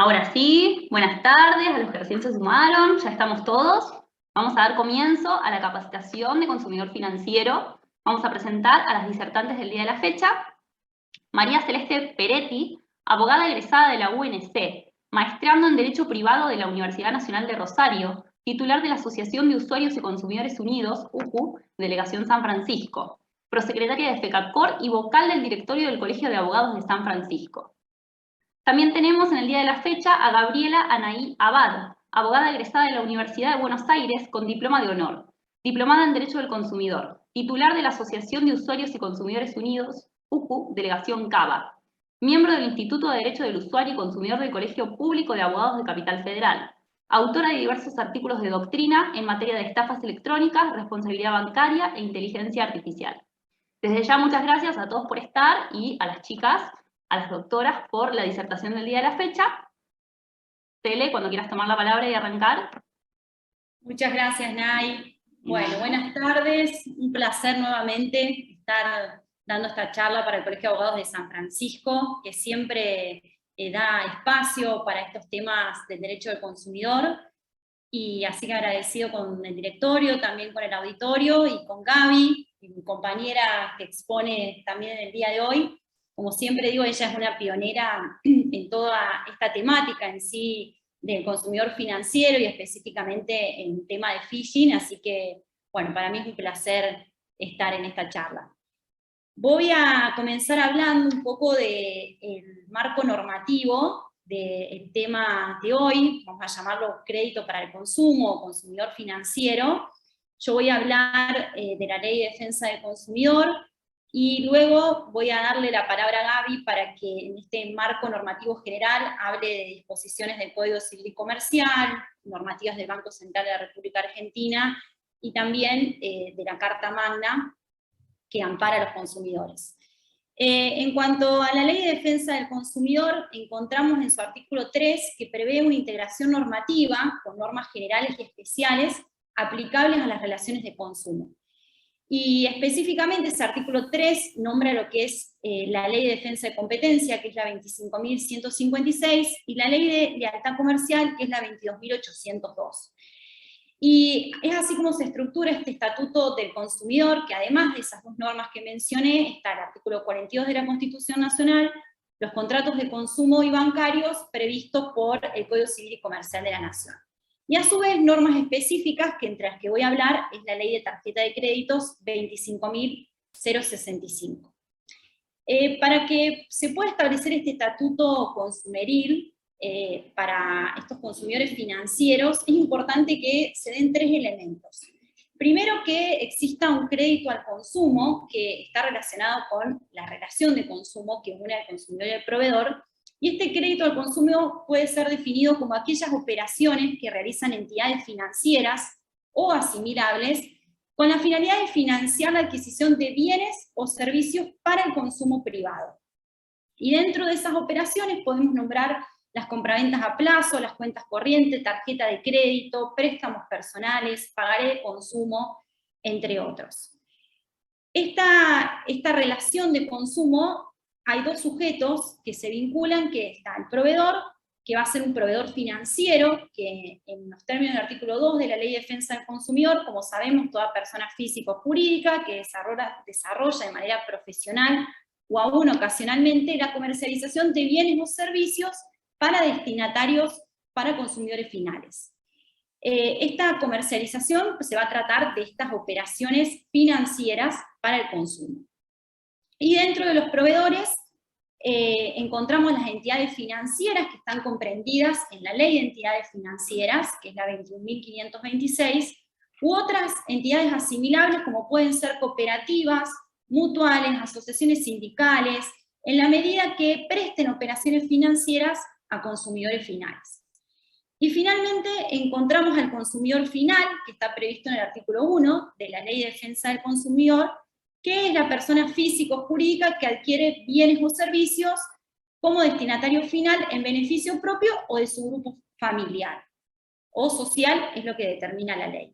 Ahora sí, buenas tardes a los que recién se sumaron, ya estamos todos. Vamos a dar comienzo a la capacitación de consumidor financiero. Vamos a presentar a las disertantes del día de la fecha. María Celeste Peretti, abogada egresada de la UNC, maestrando en Derecho Privado de la Universidad Nacional de Rosario, titular de la Asociación de Usuarios y Consumidores Unidos, UCU, Delegación San Francisco, prosecretaria de FECACOR y vocal del directorio del Colegio de Abogados de San Francisco. También tenemos en el día de la fecha a Gabriela Anaí Abad, abogada egresada de la Universidad de Buenos Aires con diploma de honor, diplomada en Derecho del Consumidor, titular de la Asociación de Usuarios y Consumidores Unidos, UCU, Delegación CABA, miembro del Instituto de Derecho del Usuario y Consumidor del Colegio Público de Abogados de Capital Federal, autora de diversos artículos de doctrina en materia de estafas electrónicas, responsabilidad bancaria e inteligencia artificial. Desde ya, muchas gracias a todos por estar y a las chicas, a las doctoras por la disertación del día de la fecha. Tele, cuando quieras tomar la palabra y arrancar. Muchas gracias, Nay. Bueno, buenas tardes. Un placer nuevamente estar dando esta charla para el Colegio de Abogados de San Francisco, que siempre da espacio para estos temas del derecho del consumidor. Y así que agradecido con el directorio, también con el auditorio y con Gaby, mi compañera que expone también el día de hoy. Como siempre digo, ella es una pionera en toda esta temática en sí del consumidor financiero y específicamente en tema de phishing, así que, bueno, para mí es un placer estar en esta charla. Voy a comenzar hablando un poco del marco normativo del tema de hoy, vamos a llamarlo crédito para el consumo o consumidor financiero. Yo voy a hablar de la Ley de Defensa del Consumidor, y luego voy a darle la palabra a Gaby para que en este marco normativo general hable de disposiciones del Código Civil y Comercial, normativas del Banco Central de la República Argentina y también de la Carta Magna que ampara a los consumidores. En cuanto a la Ley de Defensa del Consumidor, encontramos en su artículo 3 que prevé una integración normativa con normas generales y especiales aplicables a las relaciones de consumo. Y específicamente ese artículo 3 nombra lo que es la Ley de Defensa de Competencia, que es la 25.156, y la Ley de Lealtad Comercial, que es la 22.802. Y es así como se estructura este Estatuto del Consumidor, que además de esas dos normas que mencioné, está el artículo 42 de la Constitución Nacional, los contratos de consumo y bancarios previstos por el Código Civil y Comercial de la Nación. Y a su vez, normas específicas, que entre las que voy a hablar es la Ley de Tarjeta de Créditos 25.065. Para que se pueda establecer este estatuto consumeril para estos consumidores financieros, es importante que se den tres elementos. Primero, que exista un crédito al consumo que está relacionado con la relación de consumo que une al consumidor y al proveedor. Y este crédito al consumo puede ser definido como aquellas operaciones que realizan entidades financieras o asimilables con la finalidad de financiar la adquisición de bienes o servicios para el consumo privado. Y dentro de esas operaciones podemos nombrar las compraventas a plazo, las cuentas corrientes, tarjeta de crédito, préstamos personales, pagaré de consumo, entre otros. Esta relación de consumo, hay dos sujetos que se vinculan, que está el proveedor, que va a ser un proveedor financiero, que en los términos del artículo 2 de la Ley de Defensa del Consumidor, como sabemos, toda persona física o jurídica que desarrolla de manera profesional o aún ocasionalmente la comercialización de bienes o servicios para destinatarios, para consumidores finales. Esta comercialización se va a tratar de estas operaciones financieras para el consumo. Y dentro de los proveedores encontramos las entidades financieras que están comprendidas en la Ley de Entidades Financieras, que es la 21.526, u otras entidades asimilables como pueden ser cooperativas, mutuales, asociaciones sindicales, en la medida que presten operaciones financieras a consumidores finales. Y finalmente encontramos al consumidor final, que está previsto en el artículo 1 de la Ley de Defensa del Consumidor, que es la persona física o jurídica que adquiere bienes o servicios como destinatario final en beneficio propio o de su grupo familiar o social, es lo que determina la ley.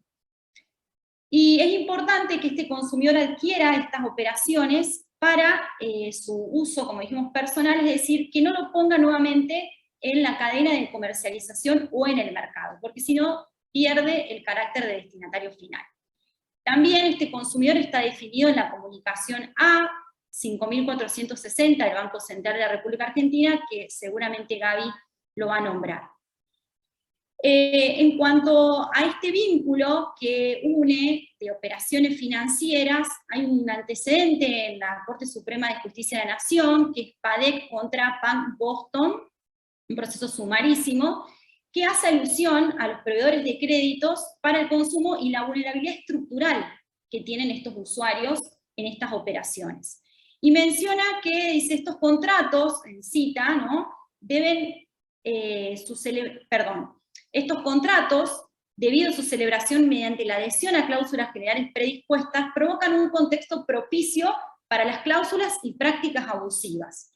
Y es importante que este consumidor adquiera estas operaciones para su uso, como dijimos, personal, es decir, que no lo ponga nuevamente en la cadena de comercialización o en el mercado, porque si no, pierde el carácter de destinatario final. También este consumidor está definido en la comunicación A 5460 del Banco Central de la República Argentina, que seguramente Gaby lo va a nombrar. En cuanto a este vínculo que une de operaciones financieras, hay un antecedente en la Corte Suprema de Justicia de la Nación, que es PADEC contra Bank Boston, un proceso sumarísimo, que hace alusión a los proveedores de créditos para el consumo y la vulnerabilidad estructural que tienen estos usuarios en estas operaciones. Y menciona que, dice, estos contratos, en cita, ¿no?, estos contratos, debido a su celebración mediante la adhesión a cláusulas generales predispuestas, provocan un contexto propicio para las cláusulas y prácticas abusivas.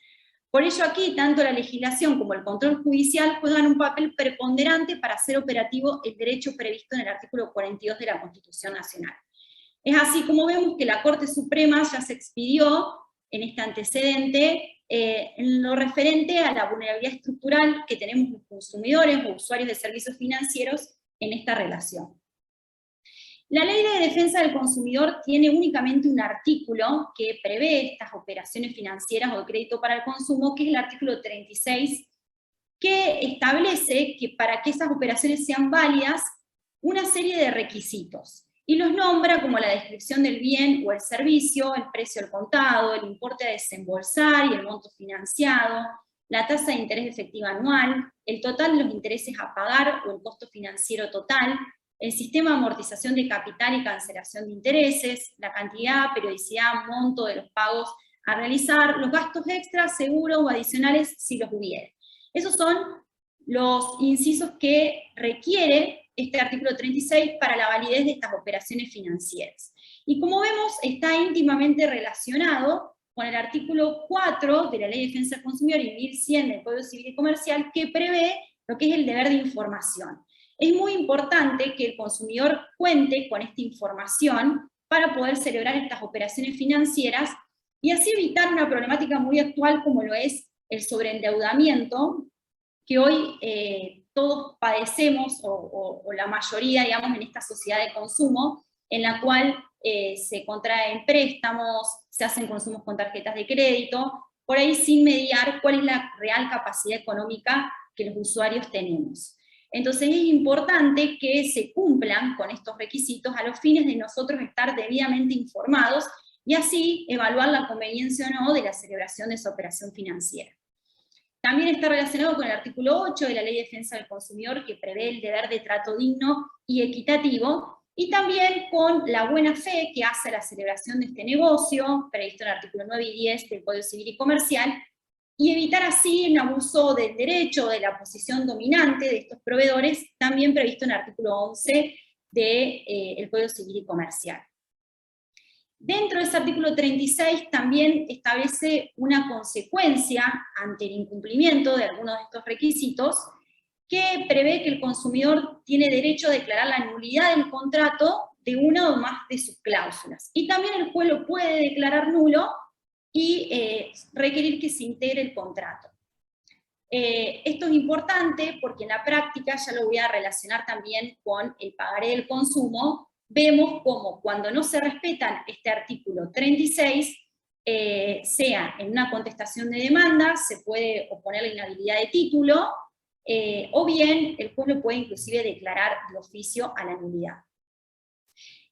Por ello aquí, tanto la legislación como el control judicial juegan un papel preponderante para hacer operativo el derecho previsto en el artículo 42 de la Constitución Nacional. Es así como vemos que la Corte Suprema ya se expidió en este antecedente en lo referente a la vulnerabilidad estructural que tenemos los consumidores o usuarios de servicios financieros en esta relación. La Ley de Defensa del Consumidor tiene únicamente un artículo que prevé estas operaciones financieras o de crédito para el consumo, que es el artículo 36, que establece que para que esas operaciones sean válidas, una serie de requisitos, y los nombra como la descripción del bien o el servicio, el precio al contado, el importe a desembolsar y el monto financiado, la tasa de interés efectiva anual, el total de los intereses a pagar o el costo financiero total, el sistema de amortización de capital y cancelación de intereses, la cantidad, periodicidad, monto de los pagos a realizar, los gastos extras, seguros o adicionales si los hubiera. Esos son los incisos que requiere este artículo 36 para la validez de estas operaciones financieras. Y como vemos, está íntimamente relacionado con el artículo 4 de la Ley de Defensa del Consumidor y 1100 del Código Civil y Comercial, que prevé lo que es el deber de información. Es muy importante que el consumidor cuente con esta información para poder celebrar estas operaciones financieras y así evitar una problemática muy actual como lo es el sobreendeudamiento, que hoy todos padecemos, o la mayoría, digamos, en esta sociedad de consumo, en la cual se contraen préstamos, se hacen consumos con tarjetas de crédito, por ahí sin mediar cuál es la real capacidad económica que los usuarios tenemos. Entonces es importante que se cumplan con estos requisitos a los fines de nosotros estar debidamente informados y así evaluar la conveniencia o no de la celebración de esa operación financiera. También está relacionado con el artículo 8 de la Ley de Defensa del Consumidor, que prevé el deber de trato digno y equitativo, y también con la buena fe que hace la celebración de este negocio, previsto en el artículo 9 y 10 del Código Civil y Comercial, y evitar así un abuso del derecho o de la posición dominante de estos proveedores, también previsto en el artículo 11 del Código Civil y Comercial. Dentro de ese artículo 36 también establece una consecuencia ante el incumplimiento de algunos de estos requisitos, que prevé que el consumidor tiene derecho a declarar la nulidad del contrato de una o más de sus cláusulas. Y también el juez lo puede declarar nulo y requerir que se integre el contrato. Esto es importante porque en la práctica, ya lo voy a relacionar también con el pagaré del consumo, vemos como cuando no se respetan este artículo 36, sea en una contestación de demanda, se puede oponer la inhabilidad de título, o bien el juez lo puede inclusive declarar de oficio a la nulidad.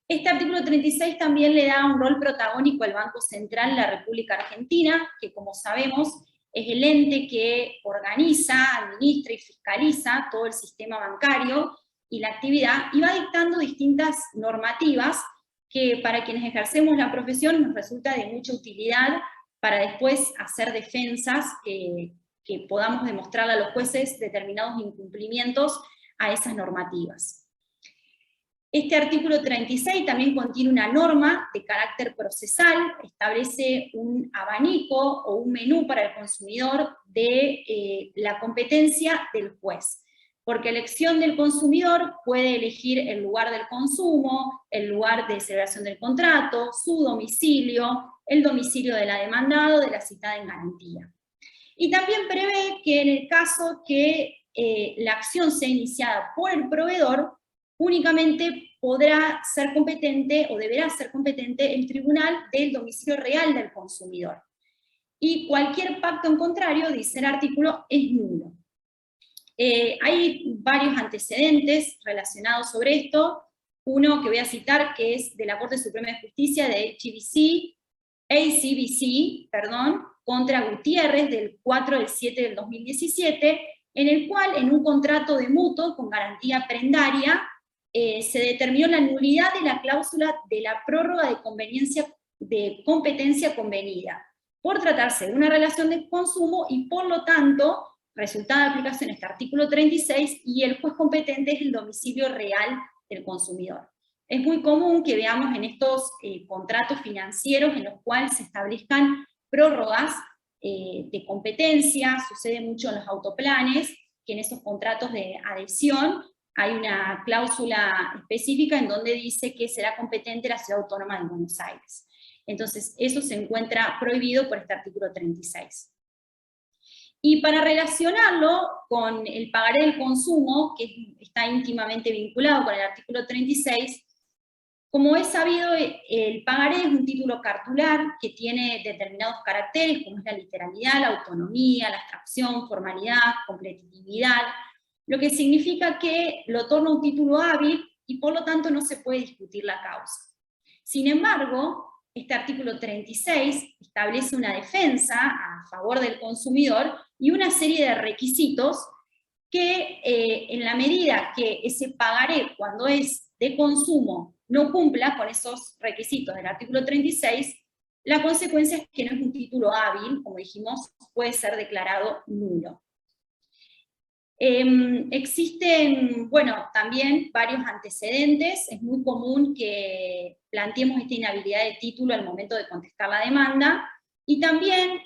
Este artículo 36 también le da un rol protagónico al Banco Central de la República Argentina, que como sabemos es el ente que organiza, administra y fiscaliza todo el sistema bancario y la actividad, y va dictando distintas normativas que para quienes ejercemos la profesión nos resulta de mucha utilidad para después hacer defensas que podamos demostrarle a los jueces determinados incumplimientos a esas normativas. Este artículo 36 también contiene una norma de carácter procesal, establece un abanico o un menú para el consumidor de la competencia del juez. Porque elección del consumidor puede elegir el lugar del consumo, el lugar de celebración del contrato, su domicilio, el domicilio de la demandada o de la citada en garantía. Y también prevé que en el caso que la acción sea iniciada por el proveedor, únicamente podrá ser competente o deberá ser competente el tribunal del domicilio real del consumidor. Y cualquier pacto en contrario, dice el artículo, es nulo. Hay varios antecedentes relacionados sobre esto. Uno que voy a citar, que es de la Corte Suprema de Justicia de ACBC, contra Gutiérrez, del 4/7/2017, en el cual, en un contrato de mutuo con garantía prendaria, se determinó la nulidad de la cláusula de la prórroga de competencia convenida, por tratarse de una relación de consumo y por lo tanto, resultado de aplicación este artículo 36, y el juez competente es el domicilio real del consumidor. Es muy común que veamos en estos contratos financieros en los cuales se establezcan prórrogas de competencia, sucede mucho en los autoplanes, que en esos contratos de adhesión hay una cláusula específica en donde dice que será competente la Ciudad Autónoma de Buenos Aires. Entonces, eso se encuentra prohibido por este artículo 36. Y para relacionarlo con el pagaré del consumo, que está íntimamente vinculado con el artículo 36, como es sabido, el pagaré es un título cartular que tiene determinados caracteres, como es la literalidad, la autonomía, la abstracción, formalidad, competitividad, lo que significa que lo torna un título hábil y por lo tanto no se puede discutir la causa. Sin embargo, este artículo 36 establece una defensa a favor del consumidor y una serie de requisitos que en la medida que ese pagaré, cuando es de consumo, no cumpla con esos requisitos del artículo 36, la consecuencia es que no es un título hábil, como dijimos, puede ser declarado nulo. Existen, bueno, también varios antecedentes. Es muy común que planteemos esta inhabilidad de título al momento de contestar la demanda, y también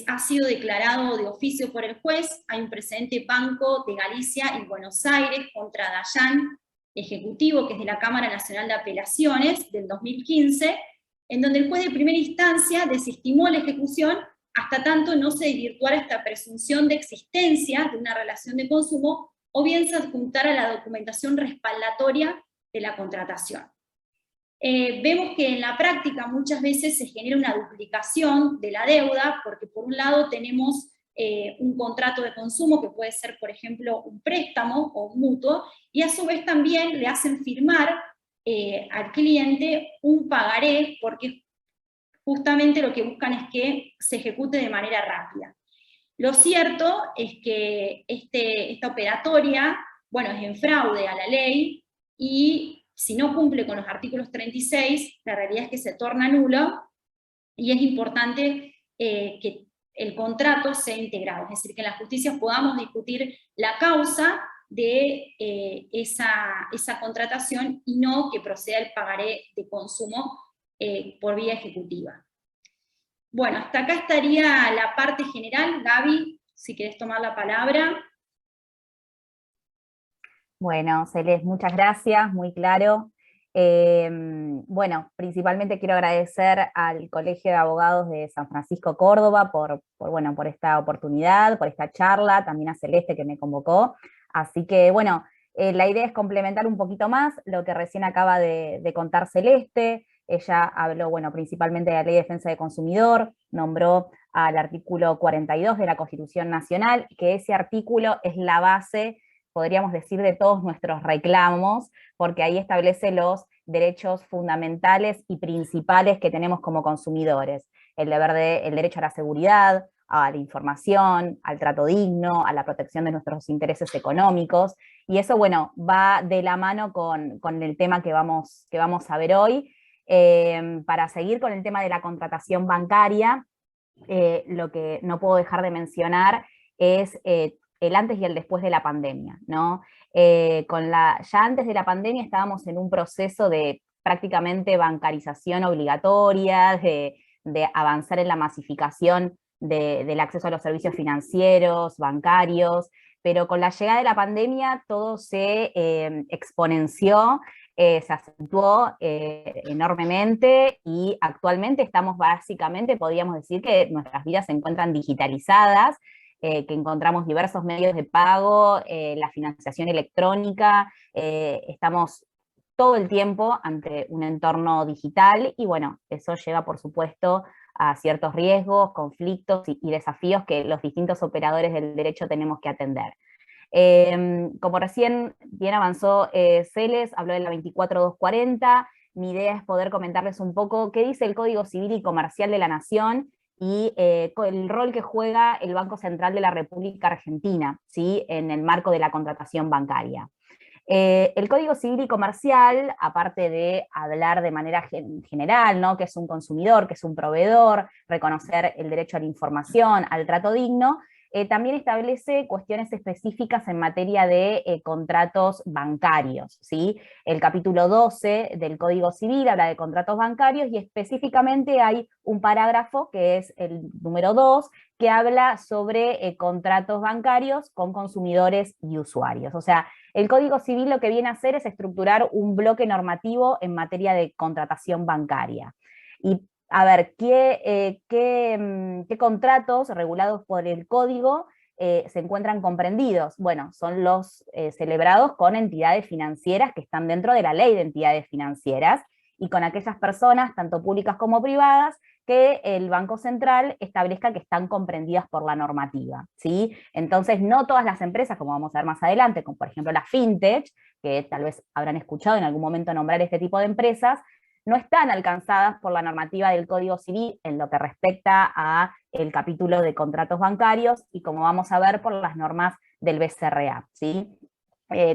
ha sido declarado de oficio por el juez. Hay un precedente Banco de Galicia y Buenos Aires contra Dayan Ejecutivo, que es de la Cámara Nacional de Apelaciones del 2015, en donde el juez de primera instancia desestimó la ejecución hasta tanto no se desvirtuara esta presunción de existencia de una relación de consumo, o bien se adjuntara la documentación respaldatoria de la contratación. Vemos que en la práctica muchas veces se genera una duplicación de la deuda, porque por un lado tenemos un contrato de consumo que puede ser, por ejemplo, un préstamo o un mutuo, y a su vez también le hacen firmar al cliente un pagaré, porque justamente lo que buscan es que se ejecute de manera rápida. Lo cierto es que esta operatoria, bueno, es en fraude a la ley, y si no cumple con los artículos 36, la realidad es que se torna nulo, y es importante que el contrato sea integrado, es decir, que en la justicia podamos discutir la causa de esa contratación, y no que proceda el pagaré de consumo por vía ejecutiva. Bueno, hasta acá estaría la parte general. Gaby, si querés tomar la palabra. Bueno, Celeste, muchas gracias, muy claro. Bueno, principalmente quiero agradecer al Colegio de Abogados de San Francisco Córdoba por esta oportunidad, por esta charla, también a Celeste que me convocó. Así que bueno, la idea es complementar un poquito más lo que recién acaba de contar Celeste. Ella habló, bueno, principalmente de la Ley de Defensa del Consumidor, nombró al artículo 42 de la Constitución Nacional, que ese artículo es la base, podríamos decir, de todos nuestros reclamos, porque ahí establece los derechos fundamentales y principales que tenemos como consumidores. El derecho a la seguridad, a la información, al trato digno, a la protección de nuestros intereses económicos, y eso, bueno, va de la mano con el tema que vamos a ver hoy. Para seguir con el tema de la contratación bancaria, lo que no puedo dejar de mencionar es el antes y el después de la pandemia, ¿no? Ya antes de la pandemia estábamos en un proceso de prácticamente bancarización obligatoria, de avanzar en la masificación del acceso a los servicios financieros, bancarios, pero con la llegada de la pandemia todo se exponenció se acentuó enormemente y actualmente estamos básicamente, podríamos decir que nuestras vidas se encuentran digitalizadas, que encontramos diversos medios de pago, la financiación electrónica, estamos todo el tiempo ante un entorno digital y bueno, eso lleva por supuesto a ciertos riesgos, conflictos y desafíos que los distintos operadores del derecho tenemos que atender. Como recién bien avanzó Celes, habló de la 24240, mi idea es poder comentarles un poco qué dice el Código Civil y Comercial de la Nación y el rol que juega el Banco Central de la República Argentina, ¿sí?, en el marco de la contratación bancaria. El Código Civil y Comercial, aparte de hablar de manera general, ¿no?, que es un consumidor, que es un proveedor, reconocer el derecho a la información, al trato digno, también establece cuestiones específicas en materia de contratos bancarios, ¿sí? El capítulo 12 del Código Civil habla de contratos bancarios y específicamente hay un parágrafo, que es el número 2, que habla sobre contratos bancarios con consumidores y usuarios. O sea, el Código Civil lo que viene a hacer es estructurar un bloque normativo en materia de contratación bancaria. Y a ver, ¿qué contratos regulados por el Código se encuentran comprendidos? Bueno, son los celebrados con entidades financieras que están dentro de la ley de entidades financieras y con aquellas personas, tanto públicas como privadas, que el Banco Central establezca que están comprendidas por la normativa, ¿sí? Entonces, no todas las empresas, como vamos a ver más adelante, como por ejemplo la FinTech, que tal vez habrán escuchado en algún momento nombrar este tipo de empresas, no están alcanzadas por la normativa del Código Civil en lo que respecta a el capítulo de contratos bancarios y como vamos a ver por las normas del BCRA, ¿sí?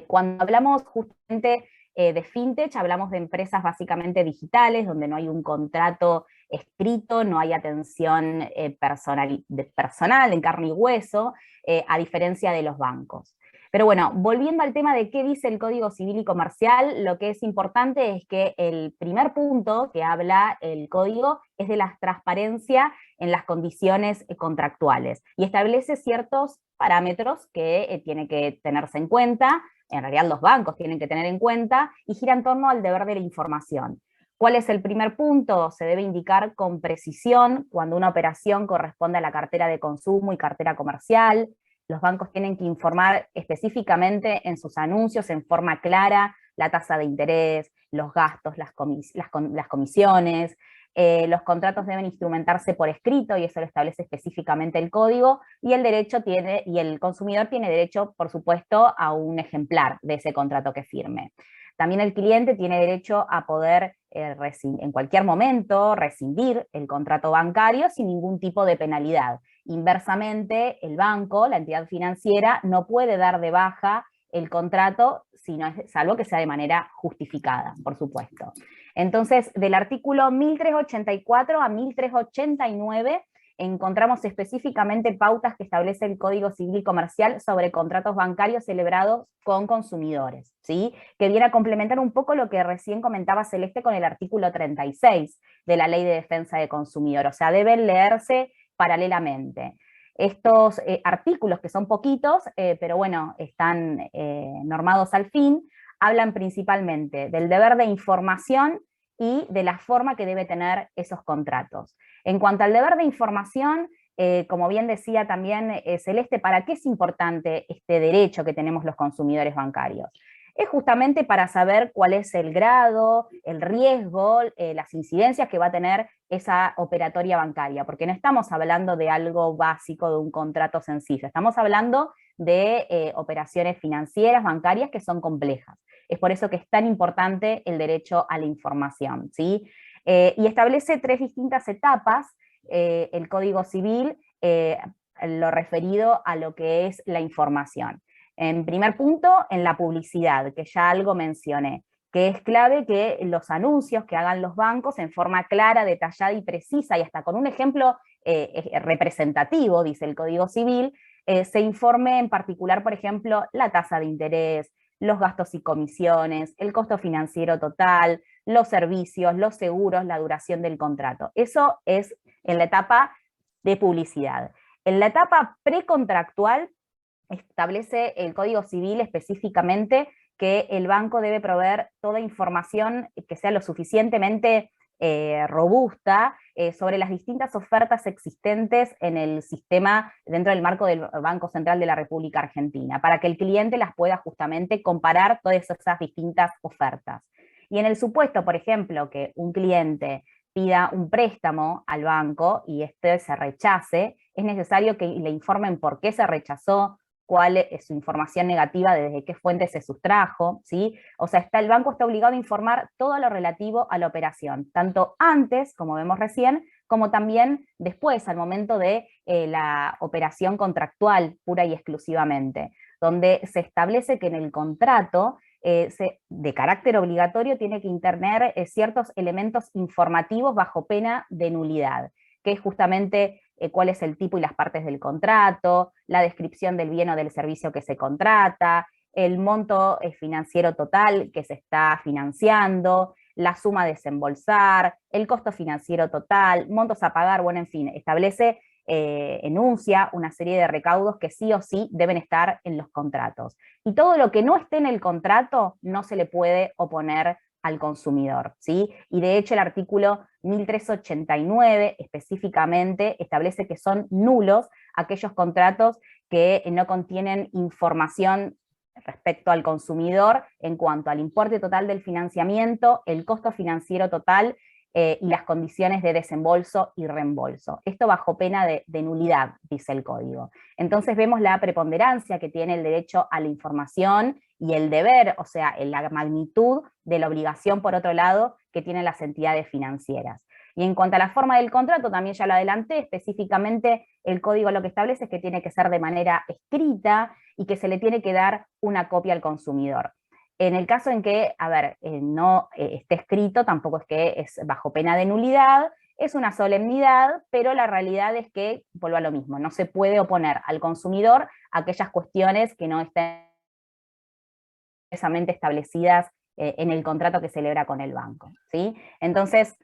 Cuando hablamos justamente de fintech, hablamos de empresas básicamente digitales, donde no hay un contrato escrito, no hay atención personal en carne y hueso, a diferencia de los bancos. Pero bueno, volviendo al tema de qué dice el Código Civil y Comercial, lo que es importante es que el primer punto que habla el Código es de la transparencia en las condiciones contractuales y establece ciertos parámetros que tienen que tenerse en cuenta, en realidad los bancos tienen que tener en cuenta, y gira en torno al deber de la información. ¿Cuál es el primer punto? Se debe indicar con precisión cuando una operación corresponde a la cartera de consumo y cartera comercial. Los bancos tienen que informar específicamente en sus anuncios en forma clara la tasa de interés, los gastos, las comisiones. Los contratos deben instrumentarse por escrito y eso lo establece específicamente el código, y el consumidor tiene derecho, por supuesto, a un ejemplar de ese contrato que firme. También el cliente tiene derecho a poder en cualquier momento rescindir el contrato bancario sin ningún tipo de penalidad. Inversamente, el banco, la entidad financiera, no puede dar de baja el contrato, salvo que sea de manera justificada, por supuesto. Entonces, del artículo 1384 a 1389 encontramos específicamente pautas que establece el Código Civil y Comercial sobre contratos bancarios celebrados con consumidores, ¿sí? Que viene a complementar un poco lo que recién comentaba Celeste con el artículo 36 de la Ley de Defensa del Consumidor, o sea, deben leerse paralelamente. Estos artículos, que son poquitos, pero bueno, están normados al fin, hablan principalmente del deber de información y de la forma que debe tener esos contratos. En cuanto al deber de información, como bien decía también Celeste, ¿para qué es importante este derecho que tenemos los consumidores bancarios? Es justamente para saber cuál es el grado, el riesgo, las incidencias que va a tener esa operatoria bancaria, porque no estamos hablando de algo básico, de un contrato sencillo, estamos hablando de operaciones financieras, bancarias, que son complejas. Es por eso que es tan importante el derecho a la información, ¿sí? Y establece 3 distintas etapas, el Código Civil, lo referido a lo que es la información. En primer punto, en la publicidad, que ya algo mencioné, que es clave que los anuncios que hagan los bancos en forma clara, detallada y precisa, y hasta con un ejemplo representativo, dice el Código Civil, se informe en particular, por ejemplo, la tasa de interés, los gastos y comisiones, el costo financiero total, los servicios, los seguros, la duración del contrato. Eso es en la etapa de publicidad. En la etapa precontractual establece el Código Civil específicamente que el banco debe proveer toda información que sea lo suficientemente robusta sobre las distintas ofertas existentes en el sistema dentro del marco del Banco Central de la República Argentina, para que el cliente las pueda justamente comparar todas esas distintas ofertas. Y en el supuesto, por ejemplo, que un cliente pida un préstamo al banco y este se rechace, es necesario que le informen por qué se rechazó, cuál es su información negativa, desde qué fuente se sustrajo, ¿sí? O sea, el banco está obligado a informar todo lo relativo a la operación, tanto antes, como vemos recién, como también después, al momento de la operación contractual pura y exclusivamente, donde se establece que en el contrato de carácter obligatorio tiene que interner ciertos elementos informativos bajo pena de nulidad, que es justamente cuál es el tipo y las partes del contrato, la descripción del bien o del servicio que se contrata, el monto financiero total que se está financiando, la suma a desembolsar, el costo financiero total, montos a pagar, bueno, en fin, establece, enuncia una serie de recaudos que sí o sí deben estar en los contratos. Y todo lo que no esté en el contrato no se le puede oponer al consumidor, ¿sí? Y de hecho el artículo 1389 específicamente establece que son nulos aquellos contratos que no contienen información respecto al consumidor en cuanto al importe total del financiamiento, el costo financiero total y las condiciones de desembolso y reembolso. Esto bajo pena de nulidad, dice el código. Entonces vemos la preponderancia que tiene el derecho a la información y el deber, o sea, la magnitud de la obligación, por otro lado, que tienen las entidades financieras. Y en cuanto a la forma del contrato, también ya lo adelanté, específicamente el código lo que establece es que tiene que ser de manera escrita y que se le tiene que dar una copia al consumidor. En el caso en que, a ver, no esté escrito, tampoco es que es bajo pena de nulidad, es una solemnidad, pero la realidad es que, vuelvo a lo mismo, no se puede oponer al consumidor aquellas cuestiones que no estén expresamente establecidas en el contrato que celebra con el banco, ¿sí? Entonces,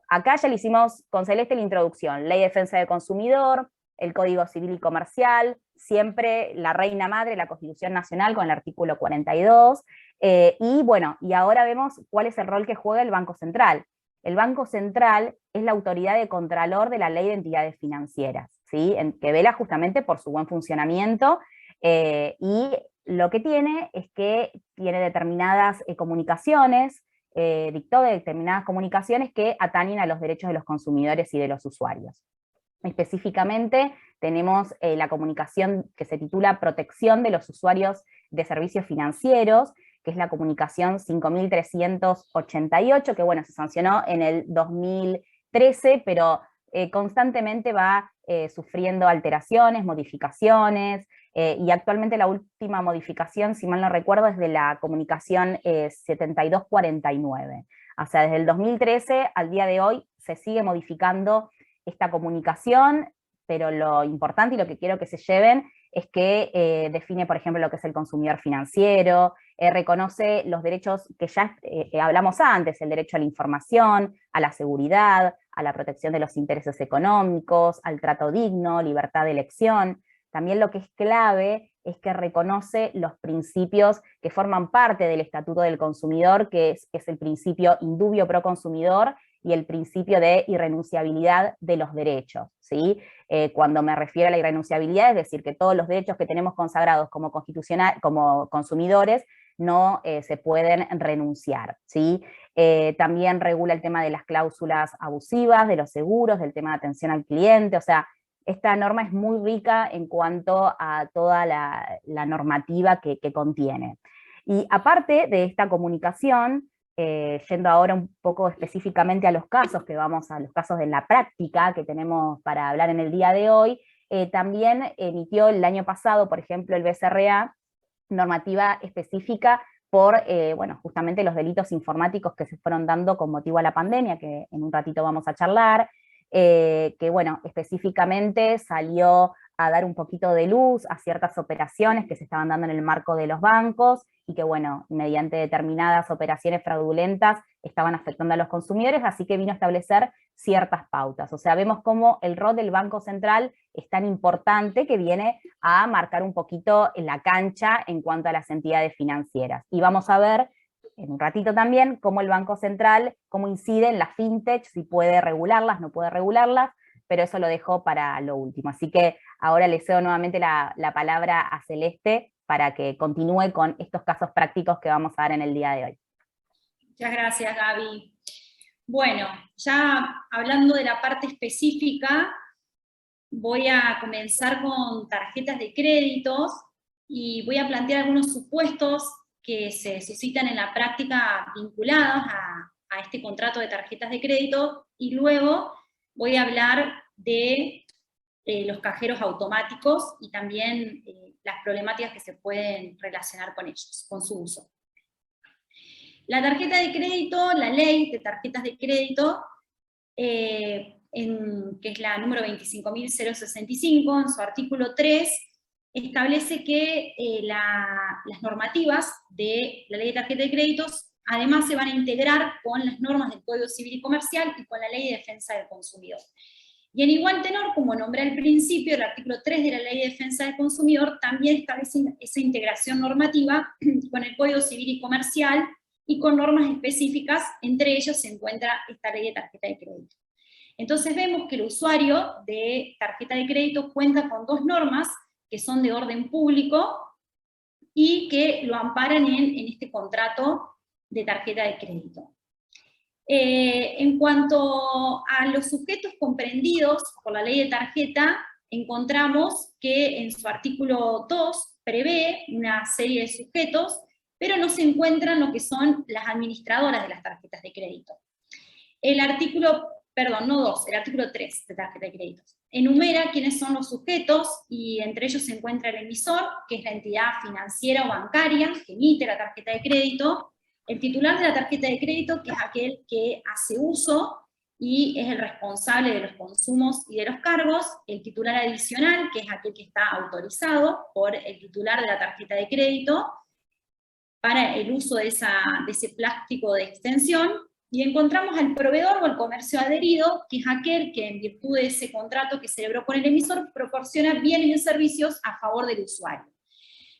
acá ya le hicimos con Celeste la introducción, Ley de Defensa del Consumidor, el Código Civil y Comercial, siempre la reina madre, la Constitución Nacional con el artículo 42, y bueno, y ahora vemos cuál es el rol que juega el Banco Central. El Banco Central es la autoridad de contralor de la Ley de Entidades Financieras, ¿sí? Que vela justamente por su buen funcionamiento, y lo que tiene es que tiene determinadas comunicaciones, dictó de determinadas comunicaciones que atañen a los derechos de los consumidores y de los usuarios. Específicamente tenemos la comunicación que se titula Protección de los usuarios de servicios financieros, que es la comunicación 5388, que bueno, se sancionó en el 2013, pero constantemente va sufriendo alteraciones, modificaciones, y actualmente la última modificación, si mal no recuerdo, es de la comunicación 7249. O sea, desde el 2013 al día de hoy se sigue modificando esta comunicación, pero lo importante y lo que quiero que se lleven es que define, por ejemplo, lo que es el consumidor financiero, reconoce los derechos que ya hablamos antes, el derecho a la información, a la seguridad, a la protección de los intereses económicos, al trato digno, libertad de elección. También lo que es clave es que reconoce los principios que forman parte del Estatuto del Consumidor, que es el principio indubio pro consumidor y el principio de irrenunciabilidad de los derechos, ¿sí? Cuando me refiero a la irrenunciabilidad, es decir, que todos los derechos que tenemos consagrados como consumidores no se pueden renunciar, ¿sí? También regula el tema de las cláusulas abusivas, de los seguros, del tema de atención al cliente, o sea, esta norma es muy rica en cuanto a toda la normativa que contiene. Y aparte de esta comunicación, yendo ahora un poco específicamente a los casos, que vamos a los casos de la práctica que tenemos para hablar en el día de hoy, también emitió el año pasado, por ejemplo, el BCRA, normativa específica por, bueno, justamente los delitos informáticos que se fueron dando con motivo a la pandemia, que en un ratito vamos a charlar, que bueno, específicamente salió a dar un poquito de luz a ciertas operaciones que se estaban dando en el marco de los bancos y que, bueno, mediante determinadas operaciones fraudulentas estaban afectando a los consumidores, así que vino a establecer ciertas pautas. O sea, vemos cómo el rol del Banco Central es tan importante que viene a marcar un poquito la cancha en cuanto a las entidades financieras. Y vamos a ver en un ratito también cómo el Banco Central, cómo incide en las fintech, si puede regularlas, no puede regularlas, pero eso lo dejo para lo último. Así que ahora le cedo nuevamente la palabra a Celeste para que continúe con estos casos prácticos que vamos a dar en el día de hoy. Muchas gracias, Gaby. Bueno, ya hablando de la parte específica, voy a comenzar con tarjetas de créditos y voy a plantear algunos supuestos que se suscitan en la práctica vinculados a este contrato de tarjetas de crédito, y luego voy a hablar de los cajeros automáticos y también las problemáticas que se pueden relacionar con ellos, con su uso. La tarjeta de crédito, la ley de tarjetas de crédito, que es la número 25.065, en su artículo 3, establece que las normativas de la ley de tarjeta de créditos además se van a integrar con las normas del Código Civil y Comercial y con la Ley de Defensa del Consumidor. Y en igual tenor, como nombré al principio, el artículo 3 de la Ley de Defensa del Consumidor también establece esa integración normativa con el Código Civil y Comercial y con normas específicas, entre ellos se encuentra esta Ley de Tarjeta de Crédito. Entonces vemos que el usuario de tarjeta de crédito cuenta con dos normas que son de orden público y que lo amparan en este contrato de tarjeta de crédito. En cuanto a los sujetos comprendidos por la ley de tarjeta, encontramos que en su artículo 2 prevé una serie de sujetos, pero no se encuentran lo que son las administradoras de las tarjetas de crédito. El artículo, perdón, no 2, el artículo 3 de tarjeta de créditos enumera quiénes son los sujetos, y entre ellos se encuentra el emisor, que es la entidad financiera o bancaria que emite la tarjeta de crédito, el titular de la tarjeta de crédito, que es aquel que hace uso y es el responsable de los consumos y de los cargos, el titular adicional, que es aquel que está autorizado por el titular de la tarjeta de crédito para el uso de ese plástico de extensión, y encontramos al proveedor o el comercio adherido, que es aquel que en virtud de ese contrato que celebró con el emisor proporciona bienes y servicios a favor del usuario,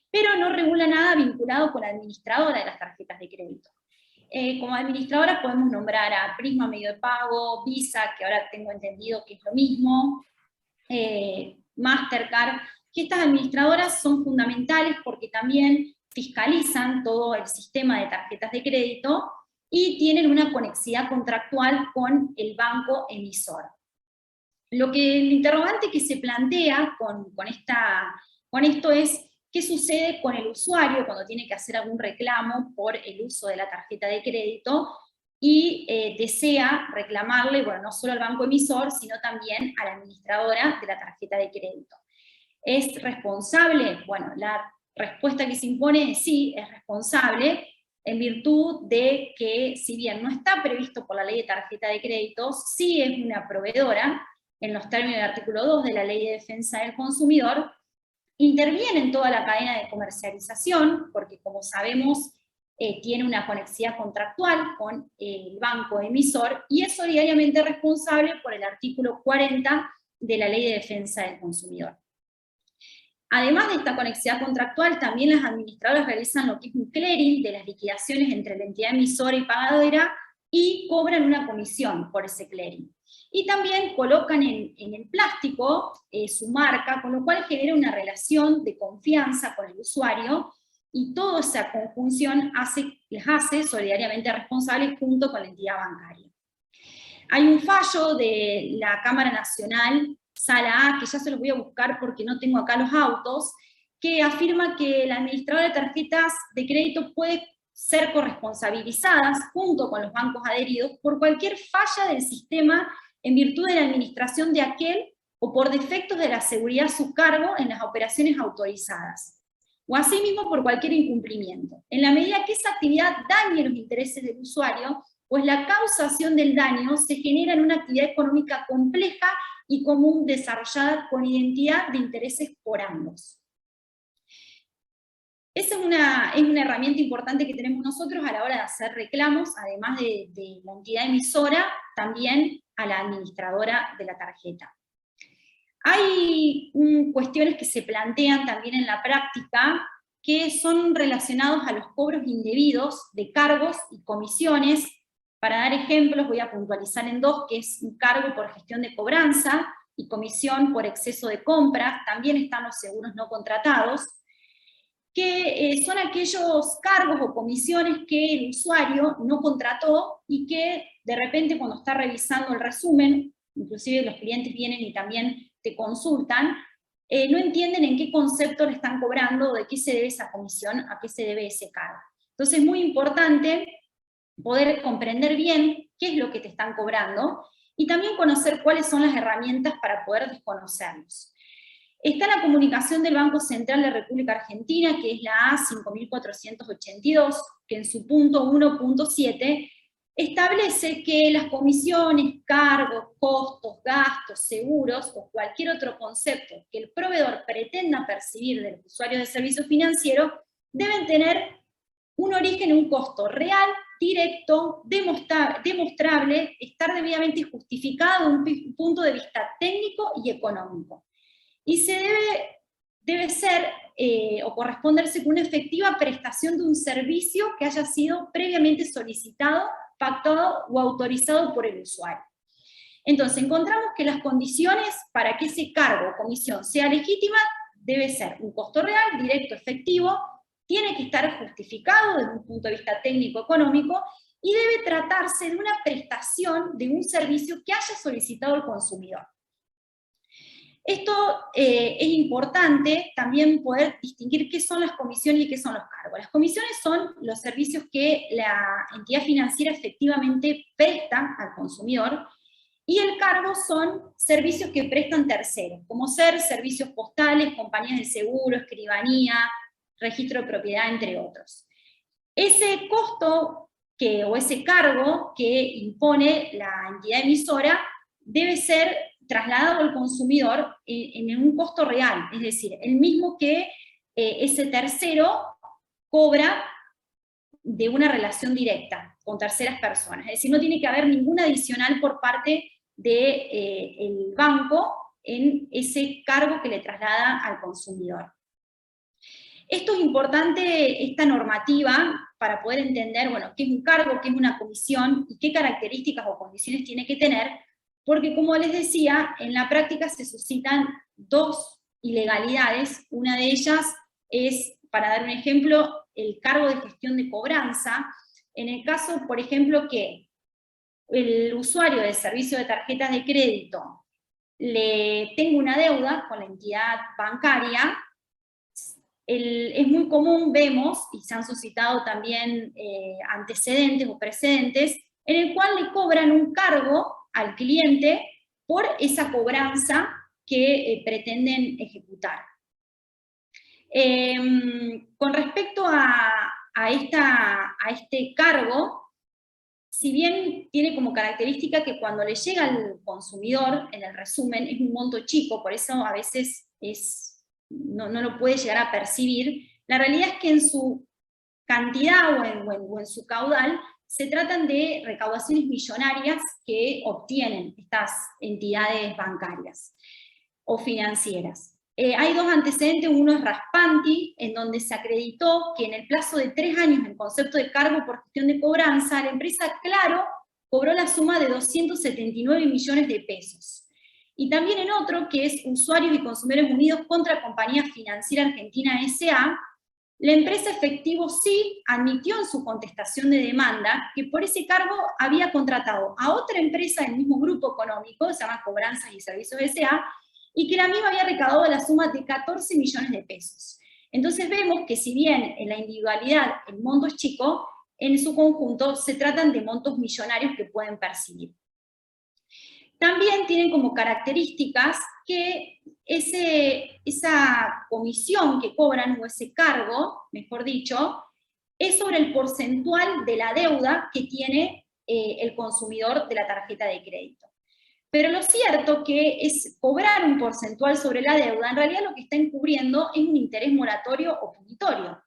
pero no regula nada vinculado con la administradora de las tarjetas de crédito. Como administradora podemos nombrar a Prisma Medio de Pago, Visa, que ahora tengo entendido que es lo mismo, Mastercard, que estas administradoras son fundamentales porque también fiscalizan todo el sistema de tarjetas de crédito y tienen una conexidad contractual con el banco emisor. El interrogante que se plantea con esto es: ¿qué sucede con el usuario cuando tiene que hacer algún reclamo por el uso de la tarjeta de crédito y desea reclamarle, bueno, no solo al banco emisor, sino también a la administradora de la tarjeta de crédito? ¿Es responsable? Bueno, la respuesta que se impone es sí, es responsable, en virtud de que, si bien no está previsto por la ley de tarjeta de crédito, sí es una proveedora, en los términos del artículo 2 de la Ley de Defensa del Consumidor, interviene en toda la cadena de comercialización, porque como sabemos, tiene una conexidad contractual con el banco emisor, y es solidariamente responsable por el artículo 40 de la Ley de Defensa del Consumidor. Además de esta conexidad contractual, también las administradoras realizan lo que es un clearing de las liquidaciones entre la entidad emisora y pagadora, y cobran una comisión por ese clearing. Y también colocan en el plástico su marca, con lo cual genera una relación de confianza con el usuario, y toda esa conjunción les hace solidariamente responsables junto con la entidad bancaria. Hay un fallo de la Cámara Nacional, Sala A, que ya se los voy a buscar porque no tengo acá los autos, que afirma que la administradora de tarjetas de crédito puede ser corresponsabilizadas junto con los bancos adheridos por cualquier falla del sistema en virtud de la administración de aquel o por defectos de la seguridad a su cargo en las operaciones autorizadas, o asimismo por cualquier incumplimiento, en la medida que esa actividad dañe los intereses del usuario pues la causación del daño se genera en una actividad económica compleja y común desarrollada con identidad de intereses por ambos. Esa es una herramienta importante que tenemos nosotros a la hora de hacer reclamos, además de la entidad emisora, también a la administradora de la tarjeta. Hay cuestiones que se plantean también en la práctica que son relacionados a los cobros indebidos de cargos y comisiones. Para dar ejemplos voy a puntualizar en dos, que es un cargo por gestión de cobranza y comisión por exceso de compras. También están los seguros no contratados, que son aquellos cargos o comisiones que el usuario no contrató y que de repente cuando está revisando el resumen, inclusive los clientes vienen y también te consultan, no entienden en qué concepto le están cobrando, de qué se debe esa comisión, a qué se debe ese cargo. Entonces es muy importante poder comprender bien qué es lo que te están cobrando y también conocer cuáles son las herramientas para poder desconocerlos. Está la comunicación del Banco Central de República Argentina, que es la A5482, que en su punto 1.7 establece que las comisiones, cargos, costos, gastos, seguros o cualquier otro concepto que el proveedor pretenda percibir del usuario de servicio financiero deben tener un origen en un costo real, directo, demostrable, estar debidamente justificado de un punto de vista técnico y económico. Y se debe ser o corresponderse con una efectiva prestación de un servicio que haya sido previamente solicitado, pactado o autorizado por el usuario. Entonces encontramos que las condiciones para que ese cargo o comisión sea legítima debe ser un costo real, directo, efectivo, tiene que estar justificado desde un punto de vista técnico-económico y debe tratarse de una prestación de un servicio que haya solicitado el consumidor. Esto es importante también poder distinguir qué son las comisiones y qué son los cargos. Las comisiones son los servicios que la entidad financiera efectivamente presta al consumidor, y el cargo son servicios que prestan terceros, como ser servicios postales, compañías de seguro, escribanía, registro de propiedad, entre otros. Ese costo o ese cargo que impone la entidad emisora debe ser trasladado al consumidor en un costo real, es decir, el mismo que ese tercero cobra de una relación directa con terceras personas. Es decir, no tiene que haber ningún adicional por parte del banco en ese cargo que le traslada al consumidor. Esto es importante, esta normativa, para poder entender, bueno, qué es un cargo, qué es una comisión y qué características o condiciones tiene que tener, porque como les decía, en la práctica se suscitan dos ilegalidades. Una de ellas es, para dar un ejemplo, el cargo de gestión de cobranza. En el caso, por ejemplo, que el usuario de servicio de tarjetas de crédito le tenga una deuda con la entidad bancaria, es muy común, vemos, y se han suscitado también antecedentes o precedentes, en el cual le cobran un cargo al cliente por esa cobranza que pretenden ejecutar. Con respecto a este cargo, si bien tiene como característica que cuando le llega al consumidor, en el resumen, es un monto chico, por eso a veces no lo puede llegar a percibir, la realidad es que en su cantidad o en su caudal se tratan de recaudaciones millonarias que obtienen estas entidades bancarias o financieras. Hay dos antecedentes, uno es Raspanti, en donde se acreditó que en el plazo de 3 años en concepto de cargo por gestión de cobranza, la empresa Claro cobró la suma de 279 millones de pesos. Y también en otro, que es Usuarios y Consumidores Unidos contra Compañía Financiera Argentina S.A., la empresa Efectivo sí admitió en su contestación de demanda que por ese cargo había contratado a otra empresa del mismo grupo económico, se llama Cobranzas y Servicios S.A., y que la misma había recaudado la suma de 14 millones de pesos. Entonces vemos que si bien en la individualidad el monto es chico, en su conjunto se tratan de montos millonarios que pueden percibir. También tienen como características que esa comisión que cobran, o ese cargo, mejor dicho, es sobre el porcentual de la deuda que tiene el consumidor de la tarjeta de crédito. Pero lo cierto que es cobrar un porcentual sobre la deuda, en realidad lo que está encubriendo es un interés moratorio o punitorio.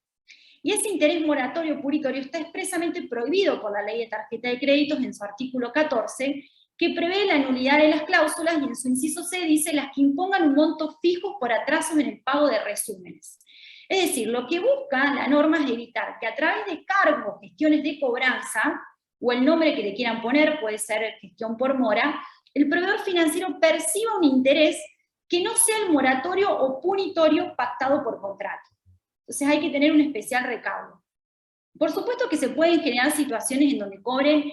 Y ese interés moratorio o punitorio está expresamente prohibido por la Ley de Tarjeta de Créditos en su artículo 14, que prevé la nulidad de las cláusulas y en su inciso C dice las que impongan un monto fijo por atrasos en el pago de resúmenes. Es decir, lo que busca la norma es evitar que a través de cargos, gestiones de cobranza, o el nombre que le quieran poner, puede ser gestión por mora, el proveedor financiero perciba un interés que no sea el moratorio o punitorio pactado por contrato. Entonces hay que tener un especial recaudo. Por supuesto que se pueden generar situaciones en donde cobren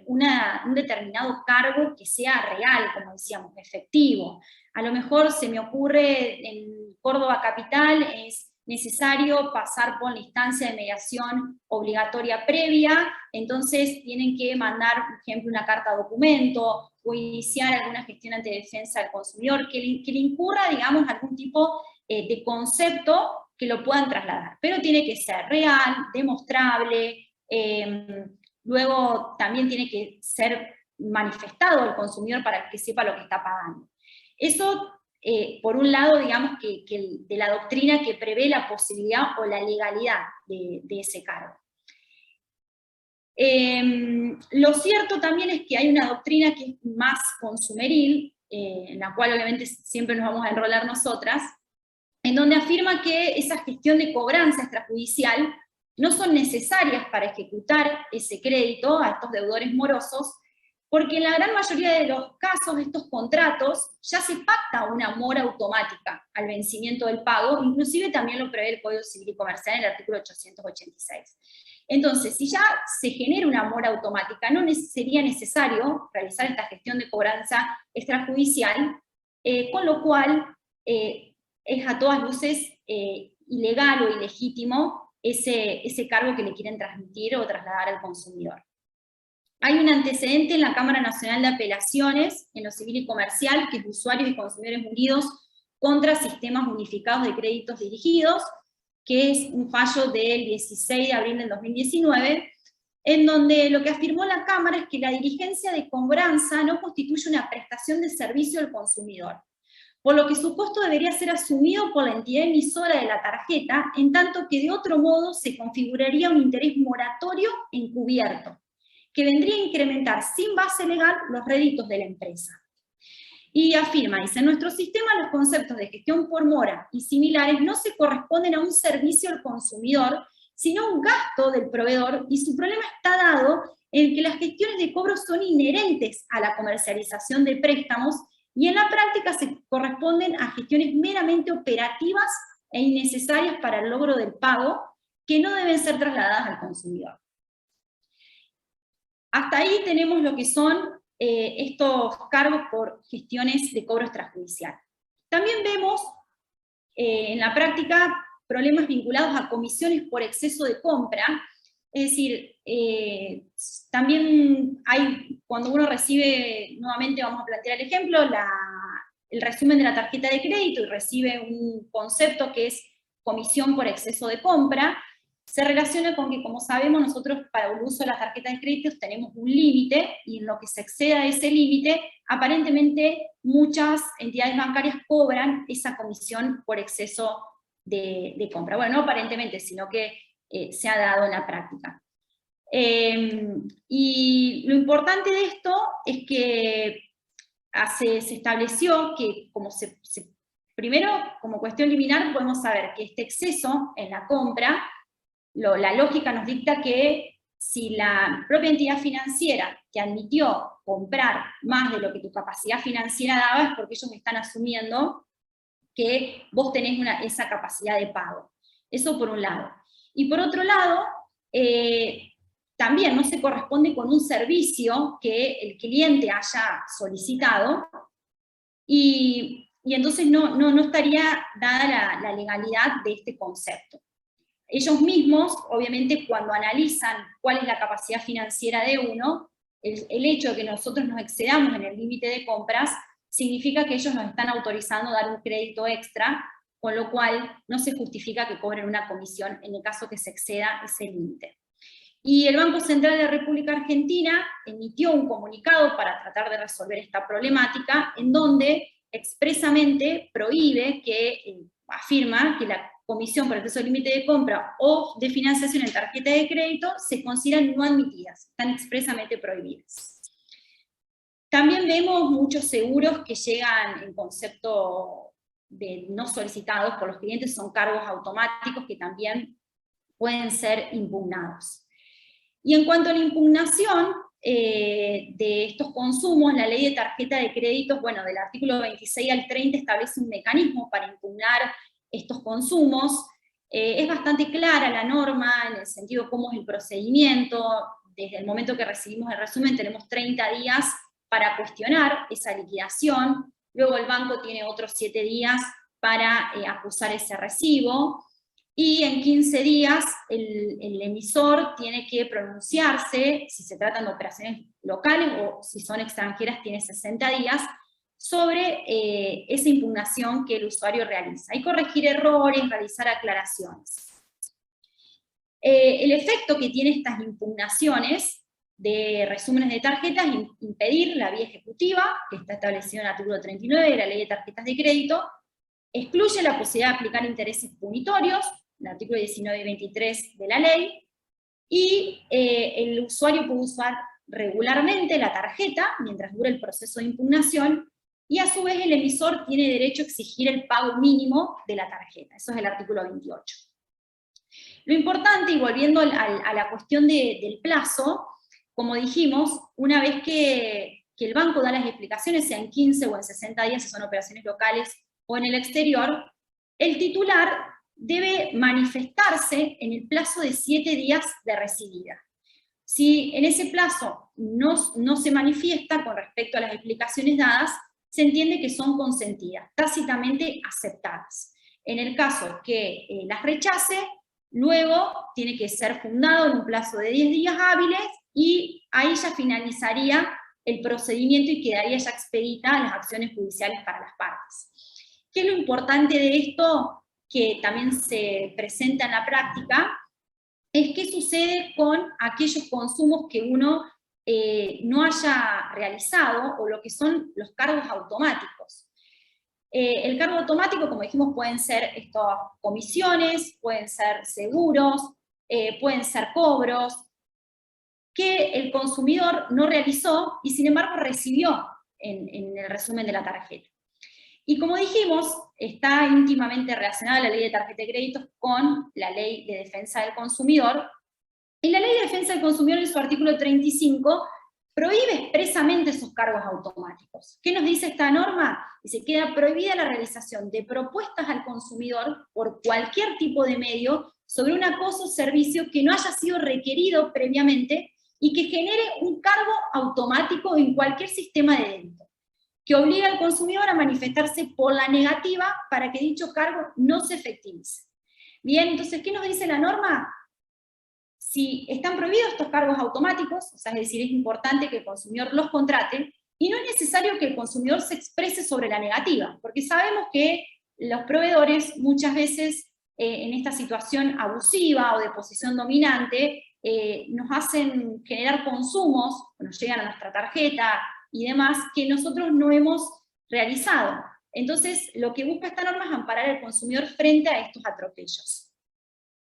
un determinado cargo que sea real, como decíamos, efectivo. A lo mejor se me ocurre en Córdoba Capital es necesario pasar por la instancia de mediación obligatoria previa, entonces tienen que mandar, por ejemplo, una carta documento o iniciar alguna gestión ante defensa del consumidor, que le incurra, digamos, algún tipo de concepto que lo puedan trasladar. Pero tiene que ser real, demostrable, luego también tiene que ser manifestado al consumidor para que sepa lo que está pagando. Eso, por un lado, digamos que de la doctrina que prevé la posibilidad o la legalidad de ese cargo. Lo cierto también es que hay una doctrina que es más consumeril, en la cual obviamente siempre nos vamos a enrolar nosotras, en donde afirma que esa gestión de cobranza extrajudicial no son necesarias para ejecutar ese crédito a estos deudores morosos, porque en la gran mayoría de los casos estos contratos ya se pacta una mora automática al vencimiento del pago, inclusive también lo prevé el Código Civil y Comercial en el artículo 886. Entonces, si ya se genera una mora automática, no sería necesario realizar esta gestión de cobranza extrajudicial, con lo cual es a todas luces ilegal o ilegítimo ese cargo que le quieren transmitir o trasladar al consumidor. Hay un antecedente en la Cámara Nacional de Apelaciones, en lo civil y comercial, que es Usuarios y Consumidores Unidos contra Sistemas Unificados de Créditos Dirigidos, que es un fallo del 16 de abril del 2019, en donde lo que afirmó la Cámara es que la diligencia de cobranza no constituye una prestación de servicio al consumidor, por lo que su costo debería ser asumido por la entidad emisora de la tarjeta, en tanto que de otro modo se configuraría un interés moratorio encubierto, que vendría a incrementar sin base legal los réditos de la empresa. Y afirma, dice, en nuestro sistema los conceptos de gestión por mora y similares no se corresponden a un servicio al consumidor, sino a un gasto del proveedor, y su problema está dado en que las gestiones de cobro son inherentes a la comercialización de préstamos, y en la práctica se corresponden a gestiones meramente operativas e innecesarias para el logro del pago, que no deben ser trasladadas al consumidor. Hasta ahí tenemos lo que son estos cargos por gestiones de cobro extrajudicial. También vemos en la práctica problemas vinculados a comisiones por exceso de compra, es decir, también hay, cuando uno recibe, nuevamente vamos a plantear el ejemplo, el resumen de la tarjeta de crédito y recibe un concepto que es comisión por exceso de compra, se relaciona con que, como sabemos, nosotros para el uso de las tarjetas de crédito tenemos un límite, y en lo que se exceda ese límite, aparentemente muchas entidades bancarias cobran esa comisión por exceso de compra. Bueno, no aparentemente, sino que se ha dado en la práctica. Y lo importante de esto es que se estableció que, primero, como cuestión liminar, podemos saber que este exceso en la compra, la lógica nos dicta que si la propia entidad financiera te admitió comprar más de lo que tu capacidad financiera daba, es porque ellos están asumiendo que vos tenés esa capacidad de pago. Eso por un lado. Y por otro lado, también no se corresponde con un servicio que el cliente haya solicitado, y entonces no estaría dada la legalidad de este concepto. Ellos mismos, obviamente, cuando analizan cuál es la capacidad financiera de uno, el hecho de que nosotros nos excedamos en el límite de compras, significa que ellos nos están autorizando a dar un crédito extra, con lo cual no se justifica que cobren una comisión en el caso que se exceda ese límite. Y el Banco Central de la República Argentina emitió un comunicado para tratar de resolver esta problemática, en donde expresamente prohíbe afirma que la comisión por exceso de límite de compra o de financiación en tarjeta de crédito se consideran no admitidas, están expresamente prohibidas. También vemos muchos seguros que llegan en concepto de no solicitados por los clientes, son cargos automáticos que también pueden ser impugnados. Y en cuanto a la impugnación de estos consumos, la ley de tarjeta de créditos, bueno, del artículo 26 al 30 establece un mecanismo para impugnar estos consumos. Es bastante clara la norma en el sentido de cómo es el procedimiento. Desde el momento que recibimos el resumen tenemos 30 días para cuestionar esa liquidación, luego el banco tiene otros 7 días para acusar ese recibo, y en 15 días el emisor tiene que pronunciarse, si se tratan de operaciones locales o si son extranjeras tiene 60 días, sobre esa impugnación que el usuario realiza, y corregir errores, realizar aclaraciones. El efecto que tiene estas impugnaciones de resúmenes de tarjetas es impedir la vía ejecutiva, que está establecido en el artículo 39 de la Ley de Tarjetas de Crédito, excluye la posibilidad de aplicar intereses punitorios, el artículo 19 y 23 de la ley, y el usuario puede usar regularmente la tarjeta mientras dure el proceso de impugnación, y a su vez el emisor tiene derecho a exigir el pago mínimo de la tarjeta. Eso es el artículo 28. Lo importante, y volviendo a la cuestión del plazo, como dijimos, una vez que el banco da las explicaciones, sea en 15 o en 60 días, si son operaciones locales o en el exterior, el titular debe manifestarse en el plazo de 7 días de recibida. Si en ese plazo no se manifiesta con respecto a las explicaciones dadas, se entiende que son consentidas, tácitamente aceptadas. En el caso que las rechace, luego tiene que ser fundado en un plazo de 10 días hábiles, y ahí ya finalizaría el procedimiento y quedaría ya expedita las acciones judiciales para las partes. ¿Qué es lo importante de esto que también se presenta en la práctica? Es qué sucede con aquellos consumos que uno no haya realizado, o lo que son los cargos automáticos. El cargo automático, como dijimos, pueden ser estas comisiones, pueden ser seguros, pueden ser cobros, que el consumidor no realizó y sin embargo recibió en el resumen de la tarjeta. Y como dijimos, está íntimamente relacionada la ley de tarjeta de créditos con la ley de defensa del consumidor, y la ley de defensa del consumidor en su artículo 35 prohíbe expresamente esos cargos automáticos. ¿Qué nos dice esta norma? Dice, queda prohibida la realización de propuestas al consumidor por cualquier tipo de medio sobre una cosa o servicio que no haya sido requerido previamente y que genere un cargo automático en cualquier sistema de débito, que obliga al consumidor a manifestarse por la negativa para que dicho cargo no se efectivice. Bien, entonces, ¿qué nos dice la norma? Si están prohibidos estos cargos automáticos, o sea, es decir, es importante que el consumidor los contrate, y no es necesario que el consumidor se exprese sobre la negativa, porque sabemos que los proveedores muchas veces en esta situación abusiva o de posición dominante nos hacen generar consumos, nos llegan a nuestra tarjeta y demás, que nosotros no hemos realizado. Entonces, lo que busca esta norma es amparar al consumidor frente a estos atropellos.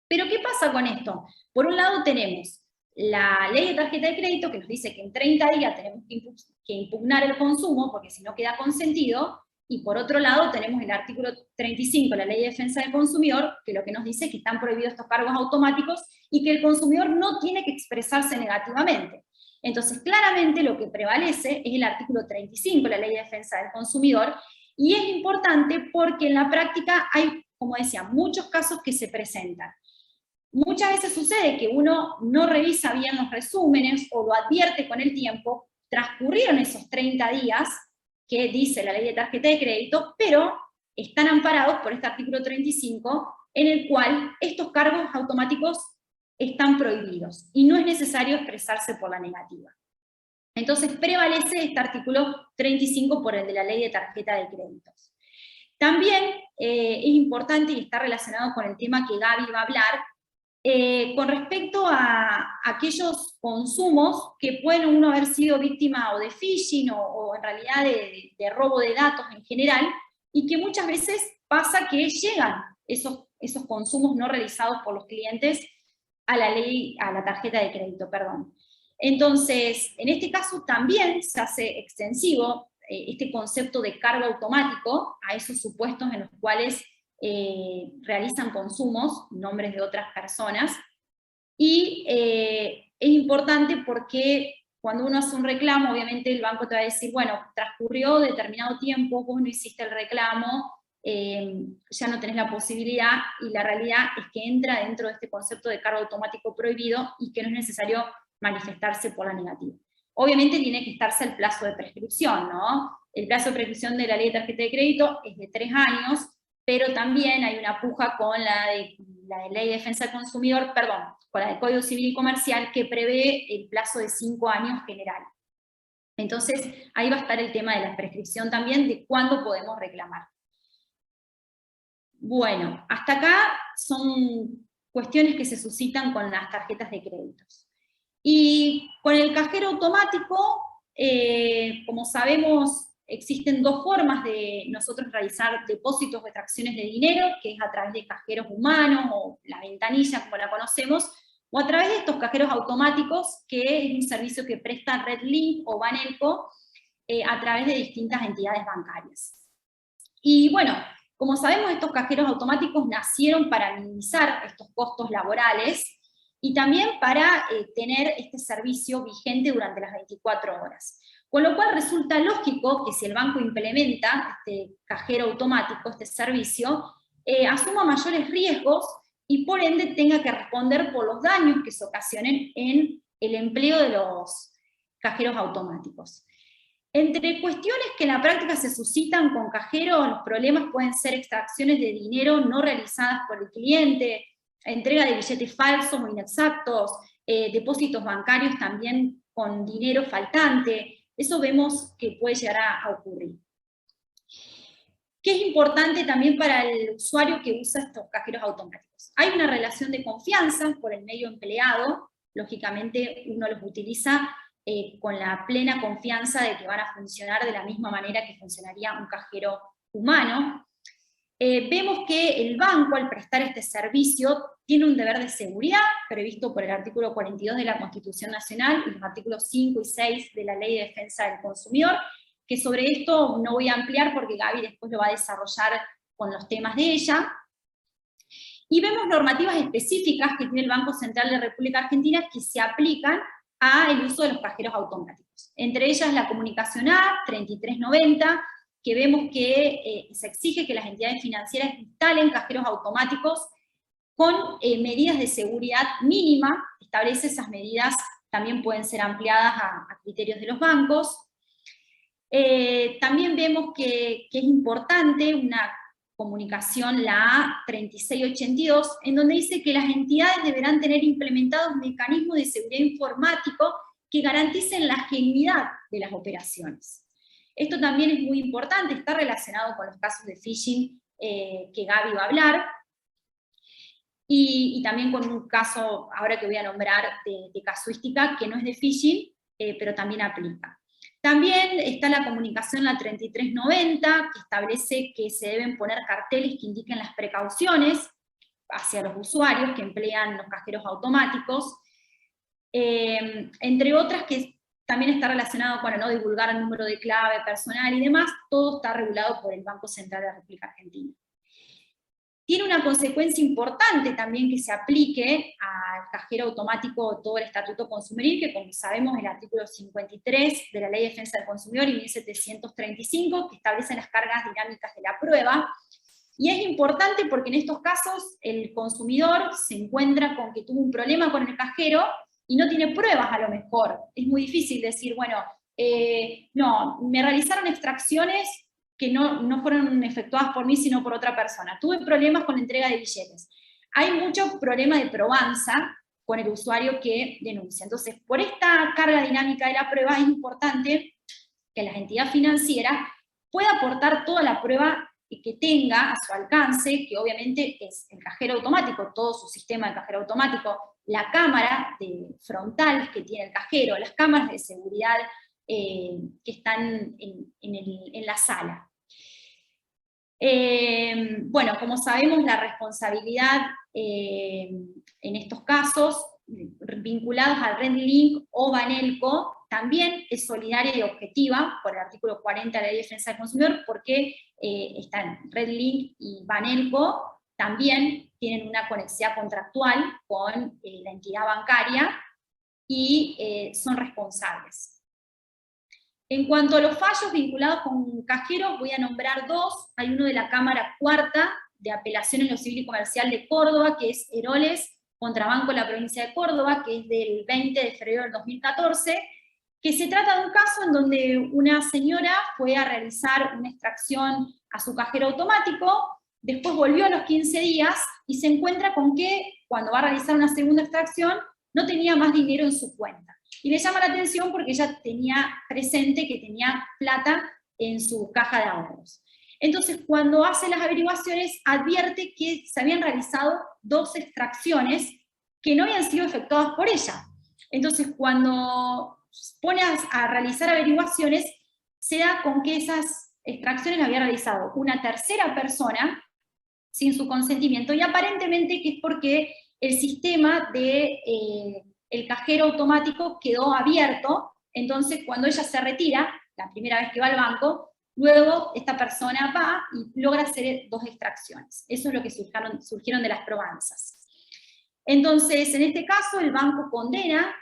Pero ¿qué pasa con esto? Por un lado tenemos la ley de tarjeta de crédito que nos dice que en 30 días tenemos que impugnar el consumo, porque si no queda consentido, y por otro lado tenemos el artículo 35, la ley de defensa del consumidor, que lo que nos dice es que están prohibidos estos cargos automáticos y que el consumidor no tiene que expresarse negativamente. Entonces, claramente lo que prevalece es el artículo 35, la ley de defensa del consumidor, y es importante porque en la práctica hay, como decía, muchos casos que se presentan. Muchas veces sucede que uno no revisa bien los resúmenes o lo advierte con el tiempo, transcurrieron esos 30 días que dice la ley de tarjeta de crédito, pero están amparados por este artículo 35, en el cual estos cargos automáticos están prohibidos, y no es necesario expresarse por la negativa. Entonces prevalece este artículo 35 por el de la ley de tarjeta de créditos. También es importante, y está relacionado con el tema que Gaby va a hablar, Con respecto a aquellos consumos que pueden uno haber sido víctima o de phishing o en realidad de robo de datos en general, y que muchas veces pasa que llegan esos consumos no realizados por los clientes a la tarjeta de crédito, perdón. Entonces, en este caso también se hace extensivo este concepto de cargo automático a esos supuestos en los cuales realizan consumos, nombres de otras personas, y es importante porque cuando uno hace un reclamo, obviamente el banco te va a decir, bueno, transcurrió determinado tiempo, vos no hiciste el reclamo, ya no tenés la posibilidad, y la realidad es que entra dentro de este concepto de cargo automático prohibido y que no es necesario manifestarse por la negativa. Obviamente tiene que estarse el plazo de prescripción, ¿no? El plazo de prescripción de la ley de tarjeta de crédito es de 3 años, pero también hay una puja con la de Ley de Defensa del Consumidor, perdón, con la del Código Civil y Comercial, que prevé el plazo de 5 años general. Entonces, ahí va a estar el tema de la prescripción también, de cuándo podemos reclamar. Bueno, hasta acá son cuestiones que se suscitan con las tarjetas de créditos. Y con el cajero automático, como sabemos, existen 2 formas de nosotros realizar depósitos o extracciones de dinero, que es a través de cajeros humanos, o la ventanilla como la conocemos, o a través de estos cajeros automáticos, que es un servicio que presta Redlink o Banelco a través de distintas entidades bancarias. Y bueno, como sabemos, estos cajeros automáticos nacieron para minimizar estos costos laborales, y también para tener este servicio vigente durante las 24 horas. Con lo cual resulta lógico que si el banco implementa este cajero automático, este servicio, asuma mayores riesgos y por ende tenga que responder por los daños que se ocasionen en el empleo de los cajeros automáticos. Entre cuestiones que en la práctica se suscitan con cajeros, los problemas pueden ser extracciones de dinero no realizadas por el cliente, entrega de billetes falsos o inexactos, depósitos bancarios también con dinero faltante. Eso vemos que puede llegar a ocurrir. ¿Qué es importante también para el usuario que usa estos cajeros automáticos? Hay una relación de confianza por el medio empleado, lógicamente uno los utiliza con la plena confianza de que van a funcionar de la misma manera que funcionaría un cajero humano. Vemos que el banco, al prestar este servicio, tiene un deber de seguridad, previsto por el artículo 42 de la Constitución Nacional y los artículos 5 y 6 de la Ley de Defensa del Consumidor, que sobre esto no voy a ampliar porque Gaby después lo va a desarrollar con los temas de ella. Y vemos normativas específicas que tiene el Banco Central de la República Argentina que se aplican al uso de los cajeros automáticos. Entre ellas la Comunicación A 3390, que vemos que se exige que las entidades financieras instalen cajeros automáticos con medidas de seguridad mínima, establece esas medidas, también pueden ser ampliadas a criterios de los bancos. También vemos que es importante una comunicación, la A3682, en donde dice que las entidades deberán tener implementados mecanismos de seguridad informático que garanticen la genuidad de las operaciones. Esto también es muy importante, está relacionado con los casos de phishing que Gaby va a hablar, y también con un caso, ahora que voy a nombrar, de casuística, que no es de phishing, pero también aplica. También está la comunicación, la 3390, que establece que se deben poner carteles que indiquen las precauciones hacia los usuarios que emplean los cajeros automáticos, entre otras que también está relacionado con no divulgar el número de clave personal y demás. Todo está regulado por el Banco Central de la República Argentina. Tiene una consecuencia importante también que se aplique al cajero automático todo el Estatuto Consumeril, que como sabemos el artículo 53 de la Ley de Defensa del Consumidor y 1735, que establecen las cargas dinámicas de la prueba. Y es importante porque en estos casos el consumidor se encuentra con que tuvo un problema con el cajero y no tiene pruebas a lo mejor. Es muy difícil decir, bueno, no, me realizaron extracciones que no fueron efectuadas por mí, sino por otra persona. Tuve problemas con la entrega de billetes. Hay mucho problema de probanza con el usuario que denuncia. Entonces, por esta carga dinámica de la prueba, es importante que la entidad financiera pueda aportar toda la prueba que tenga a su alcance, que obviamente es el cajero automático, todo su sistema de cajero automático, la cámara frontal que tiene el cajero, las cámaras de seguridad que están en la sala. Bueno, como sabemos, la responsabilidad en estos casos vinculados al RedLink o Banelco también es solidaria y objetiva por el artículo 40 de la Ley de Defensa del Consumidor, porque están RedLink y Banelco también tienen una conexidad contractual con la entidad bancaria y son responsables. En cuanto a los fallos vinculados con cajeros, voy a nombrar dos. Hay uno de la Cámara Cuarta de Apelación en lo Civil y Comercial de Córdoba, que es Heroles contra Banco de la Provincia de Córdoba, que es del 20 de febrero del 2014, que se trata de un caso en donde una señora fue a realizar una extracción a su cajero automático, después volvió a los 15 días y se encuentra con que cuando va a realizar una segunda extracción no tenía más dinero en su cuenta. Y le llama la atención porque ella tenía presente que tenía plata en su caja de ahorros. Entonces, cuando hace las averiguaciones, advierte que se habían realizado 2 extracciones que no habían sido efectuadas por ella. Entonces, cuando pone a realizar averiguaciones, se da con que esas extracciones las había realizado una tercera persona sin su consentimiento, y aparentemente que es porque el sistema de el cajero automático quedó abierto. Entonces cuando ella se retira, la primera vez que va al banco, luego esta persona va y logra hacer 2 extracciones. Eso es lo que surgieron de las probanzas. Entonces, en este caso, el banco condena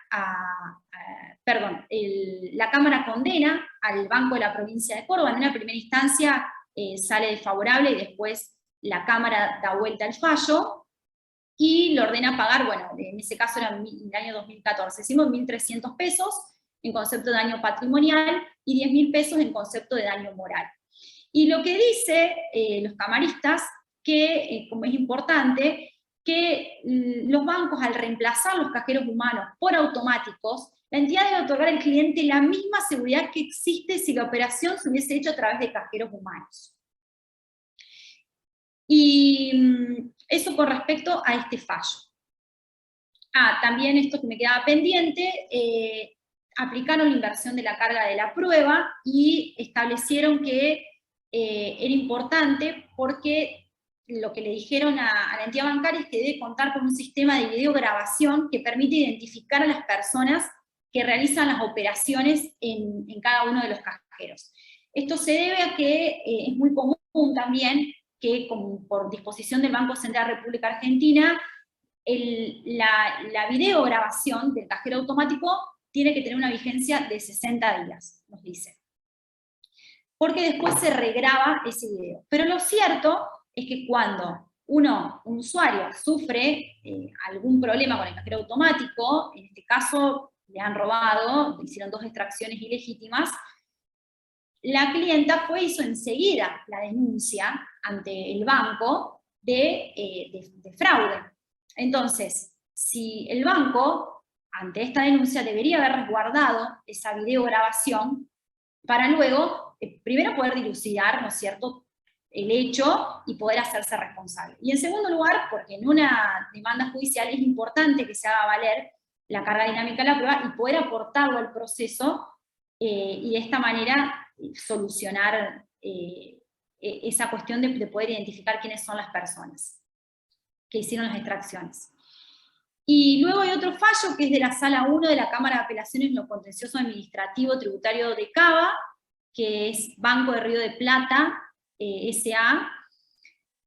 la Cámara condena al Banco de la Provincia de Córdoba. En una primera instancia sale desfavorable y después la Cámara da vuelta al fallo, y lo ordena pagar, bueno, en ese caso era en el año 2014, hicimos 1.300 pesos en concepto de daño patrimonial y 10.000 pesos en concepto de daño moral. Y lo que dice los camaristas, que como es importante, que los bancos al reemplazar los cajeros humanos por automáticos, la entidad debe otorgar al cliente la misma seguridad que existe si la operación se hubiese hecho a través de cajeros humanos. Y eso con respecto a este fallo. También esto que me quedaba pendiente, aplicaron la inversión de la carga de la prueba y establecieron que era importante porque lo que le dijeron a la entidad bancaria es que debe contar con un sistema de videograbación que permite identificar a las personas que realizan las operaciones en cada uno de los cajeros. Esto se debe a que es muy común también que por disposición del Banco Central de la República Argentina, la videograbación del cajero automático tiene que tener una vigencia de 60 días, nos dice. Porque después se regraba ese video. Pero lo cierto es que cuando un usuario sufre algún problema con el cajero automático, en este caso le han robado, le hicieron 2 extracciones ilegítimas, la clienta hizo enseguida la denuncia ante el banco de fraude. Entonces, si el banco, ante esta denuncia, debería haber resguardado esa videograbación para luego, primero poder dilucidar, ¿no es cierto?, el hecho y poder hacerse responsable. Y en segundo lugar, porque en una demanda judicial es importante que se haga valer la carga dinámica de la prueba y poder aportarlo al proceso y de esta manera solucionar esa cuestión de poder identificar quiénes son las personas que hicieron las extracciones. Y luego hay otro fallo que es de la Sala 1 de la Cámara de Apelaciones en lo Contencioso Administrativo Tributario de Cava, que es Banco de Río de Plata, S.A.,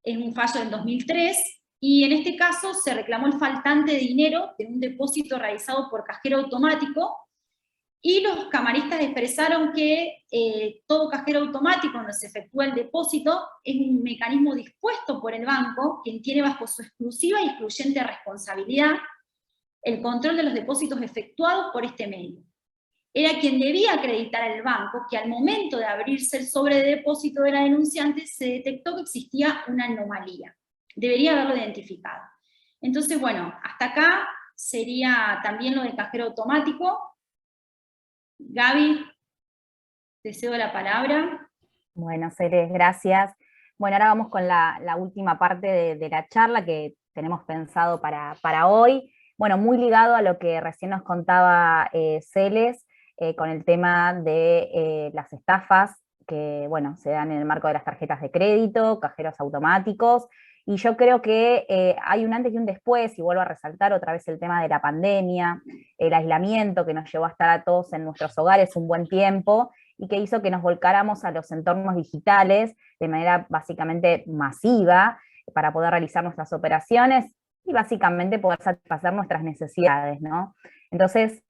es un fallo del 2003, y en este caso se reclamó el faltante de dinero de un depósito realizado por cajero automático, y los camaristas expresaron que todo cajero automático donde se efectúa el depósito es un mecanismo dispuesto por el banco, quien tiene bajo su exclusiva y excluyente responsabilidad el control de los depósitos efectuados por este medio. Era quien debía acreditar al banco que al momento de abrirse el sobre de depósito de la denunciante se detectó que existía una anomalía. Debería haberlo identificado. Entonces, bueno, hasta acá sería también lo de cajero automático. Gaby, te cedo la palabra. Bueno, Ceres, gracias. Bueno, ahora vamos con la última parte de la charla que tenemos pensado para hoy. Bueno, muy ligado a lo que recién nos contaba Celes, con el tema de las estafas que, bueno, se dan en el marco de las tarjetas de crédito, cajeros automáticos, y yo creo que hay un antes y un después, y vuelvo a resaltar otra vez el tema de la pandemia, el aislamiento que nos llevó a estar a todos en nuestros hogares un buen tiempo, y que hizo que nos volcáramos a los entornos digitales de manera básicamente masiva para poder realizar nuestras operaciones y básicamente poder satisfacer nuestras necesidades, ¿no? Entonces,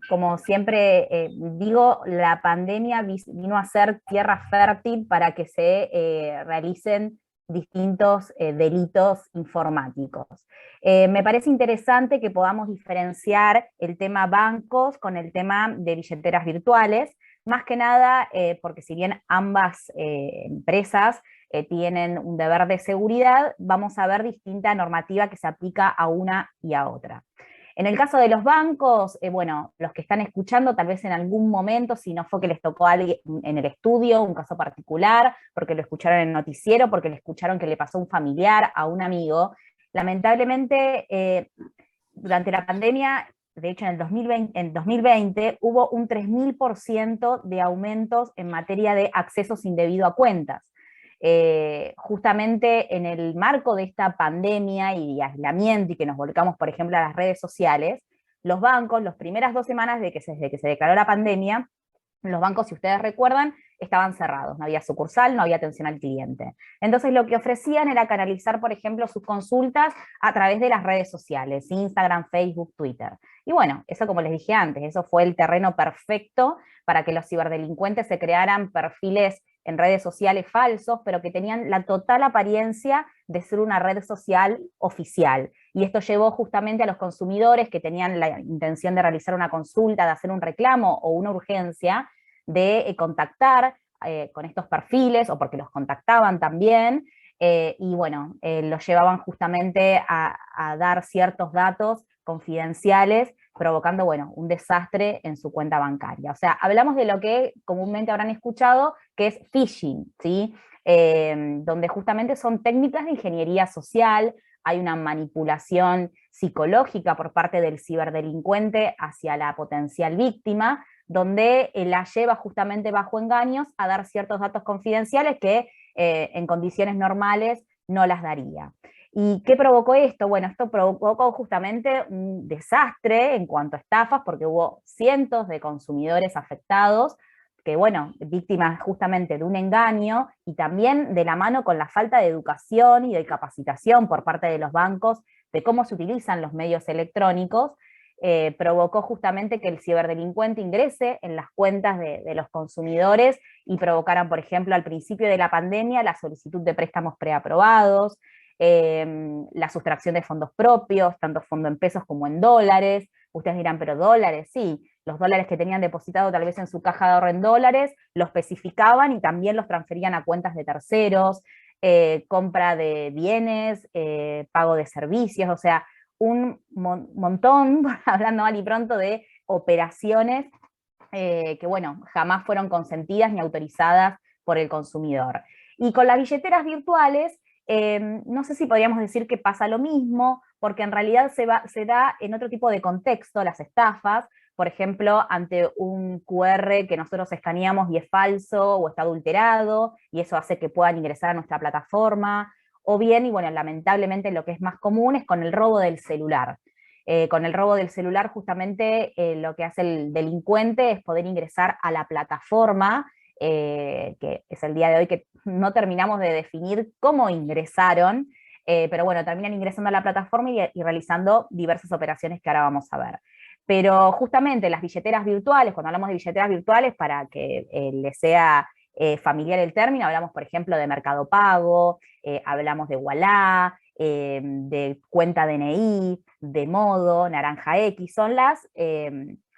como siempre digo, la pandemia vino a ser tierra fértil para que se realicen distintos delitos informáticos. Me parece interesante que podamos diferenciar el tema bancos con el tema de billeteras virtuales, más que nada porque si bien ambas empresas tienen un deber de seguridad, vamos a ver distinta normativa que se aplica a una y a otra. En el caso de los bancos, bueno, los que están escuchando tal vez en algún momento, si no fue que les tocó a alguien en el estudio, un caso particular, porque lo escucharon en el noticiero, porque le escucharon que le pasó a un familiar, a un amigo, lamentablemente durante la pandemia, de hecho en el 2020 hubo un 3000% de aumentos en materia de accesos indebido a cuentas. Justamente en el marco de esta pandemia y aislamiento y que nos volcamos, por ejemplo, a las redes sociales, los bancos, las primeras 2 semanas desde que se declaró la pandemia, los bancos, si ustedes recuerdan, estaban cerrados, no había sucursal, no había atención al cliente. Entonces lo que ofrecían era canalizar, por ejemplo, sus consultas a través de las redes sociales, Instagram, Facebook, Twitter. Y bueno, eso como les dije antes, eso fue el terreno perfecto para que los ciberdelincuentes se crearan perfiles en redes sociales falsos, pero que tenían la total apariencia de ser una red social oficial. Y esto llevó justamente a los consumidores que tenían la intención de realizar una consulta, de hacer un reclamo o una urgencia, de contactar con estos perfiles, o porque los contactaban también, y bueno, los llevaban justamente a dar ciertos datos confidenciales, provocando, bueno, un desastre en su cuenta bancaria. O sea, hablamos de lo que comúnmente habrán escuchado, que es phishing, ¿sí? Donde justamente son técnicas de ingeniería social, hay una manipulación psicológica por parte del ciberdelincuente hacia la potencial víctima, donde la lleva justamente bajo engaños a dar ciertos datos confidenciales que en condiciones normales no las daría. ¿Y qué provocó esto? Bueno, esto provocó justamente un desastre en cuanto a estafas, porque hubo cientos de consumidores afectados, que bueno, víctimas justamente de un engaño, y también de la mano con la falta de educación y de capacitación por parte de los bancos de cómo se utilizan los medios electrónicos, provocó justamente que el ciberdelincuente ingrese en las cuentas de los consumidores y provocaran, por ejemplo, al principio de la pandemia, la solicitud de préstamos preaprobados, la sustracción de fondos propios, tanto fondo en pesos como en dólares. Ustedes dirán, pero dólares, sí, los dólares que tenían depositado tal vez en su caja de ahorro en dólares, los especificaban y también los transferían a cuentas de terceros, compra de bienes, pago de servicios, o sea, un montón, hablando mal y pronto, de operaciones que, bueno, jamás fueron consentidas ni autorizadas por el consumidor. Y con las billeteras virtuales, no sé si podríamos decir que pasa lo mismo, porque en realidad se da en otro tipo de contexto las estafas, por ejemplo, ante un QR que nosotros escaneamos y es falso o está adulterado, y eso hace que puedan ingresar a nuestra plataforma, o bien, y bueno, lamentablemente lo que es más común es con el robo del celular. Con el robo del celular justamente lo que hace el delincuente es poder ingresar a la plataforma, que es el día de hoy que no terminamos de definir cómo ingresaron, pero bueno, terminan ingresando a la plataforma y realizando diversas operaciones que ahora vamos a ver. Pero justamente las billeteras virtuales, cuando hablamos de billeteras virtuales, para que les sea familiar el término, hablamos por ejemplo de Mercado Pago, hablamos de Ualá, de cuenta DNI, de Modo, Naranja X, son las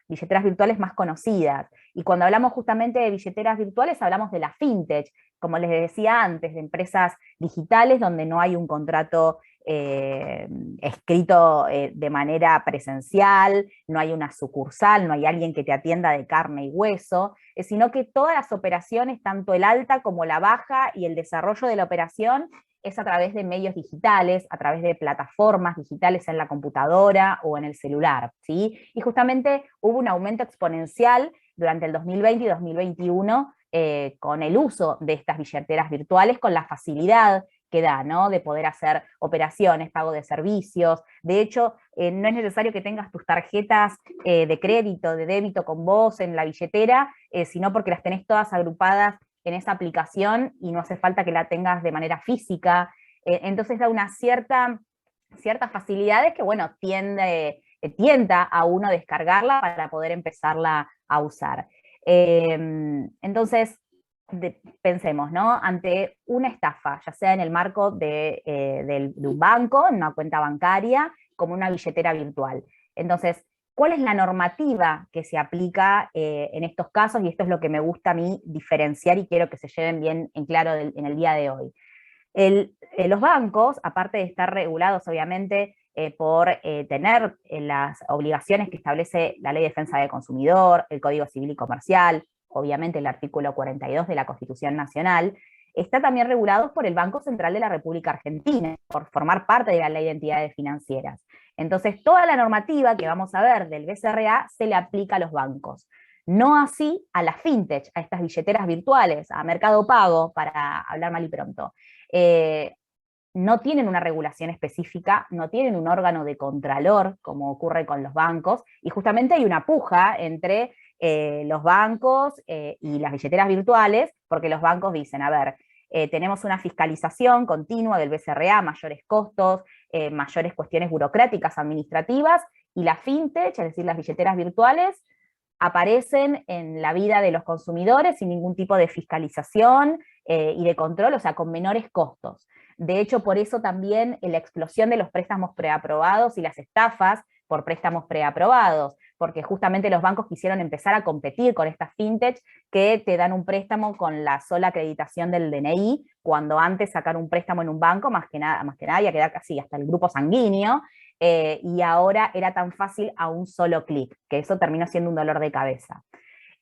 billeteras virtuales más conocidas. Y cuando hablamos justamente de billeteras virtuales, hablamos de la fintech, como les decía antes, de empresas digitales donde no hay un contrato escrito de manera presencial, no hay una sucursal, no hay alguien que te atienda de carne y hueso, sino que todas las operaciones, tanto el alta como la baja y el desarrollo de la operación, es a través de medios digitales, a través de plataformas digitales en la computadora o en el celular, ¿sí? Y justamente hubo un aumento exponencial durante el 2020 y 2021 con el uso de estas billeteras virtuales, con la facilidad que da, ¿no? De poder hacer operaciones, pago de servicios. De hecho, no es necesario que tengas tus tarjetas de crédito, de débito con vos en la billetera, sino porque las tenés todas agrupadas en esa aplicación y no hace falta que la tengas de manera física. Entonces da unas ciertas facilidades que, bueno, tienta a uno descargarla para poder empezarla a usar. Entonces, pensemos, ¿no? Ante una estafa, ya sea en el marco de un banco, en una cuenta bancaria, como una billetera virtual. Entonces, ¿cuál es la normativa que se aplica en estos casos? Y esto es lo que me gusta a mí diferenciar y quiero que se lleven bien en claro en el día de hoy. Los bancos, aparte de estar regulados obviamente por tener las obligaciones que establece la Ley de Defensa del Consumidor, el Código Civil y Comercial, obviamente el artículo 42 de la Constitución Nacional, está también regulado por el Banco Central de la República Argentina, por formar parte de la Ley de Entidades Financieras. Entonces, toda la normativa que vamos a ver del BCRA se le aplica a los bancos. No así a las fintech, a estas billeteras virtuales, a Mercado Pago, para hablar mal y pronto. No tienen una regulación específica, no tienen un órgano de contralor, como ocurre con los bancos, y justamente hay una puja entre los bancos y las billeteras virtuales, porque los bancos dicen, a ver, tenemos una fiscalización continua del BCRA, mayores costos, mayores cuestiones burocráticas, administrativas, y la fintech, es decir, las billeteras virtuales, aparecen en la vida de los consumidores sin ningún tipo de fiscalización y de control, o sea, con menores costos. De hecho, por eso también la explosión de los préstamos preaprobados y las estafas por préstamos preaprobados, porque justamente los bancos quisieron empezar a competir con estas fintech que te dan un préstamo con la sola acreditación del DNI, cuando antes sacar un préstamo en un banco, más que nada había que dar casi hasta el grupo sanguíneo, y ahora era tan fácil a un solo clic, que eso terminó siendo un dolor de cabeza.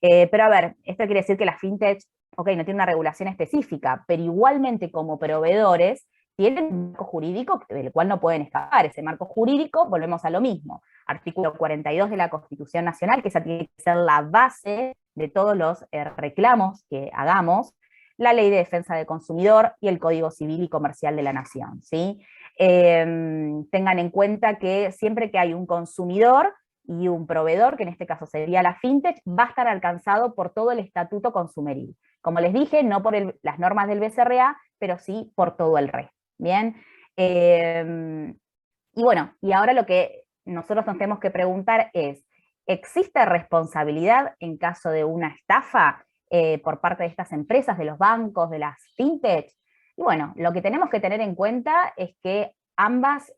Pero a ver, esto quiere decir que las fintech, ok, no tienen una regulación específica, pero igualmente como proveedores tienen un marco jurídico del cual no pueden escapar. Ese marco jurídico, volvemos a lo mismo, artículo 42 de la Constitución Nacional, que esa tiene que ser la base de todos los reclamos que hagamos, la Ley de Defensa del Consumidor y el Código Civil y Comercial de la Nación, ¿sí? Tengan en cuenta que siempre que hay un consumidor y un proveedor, que en este caso sería la fintech, va a estar alcanzado por todo el estatuto consumeril. Como les dije, no por las normas del BCRA, pero sí por todo el resto. Bien. Y bueno, y ahora lo que nosotros nos tenemos que preguntar es, ¿existe responsabilidad en caso de una estafa por parte de estas empresas, de los bancos, de las fintech? Y bueno, lo que tenemos que tener en cuenta es que ambos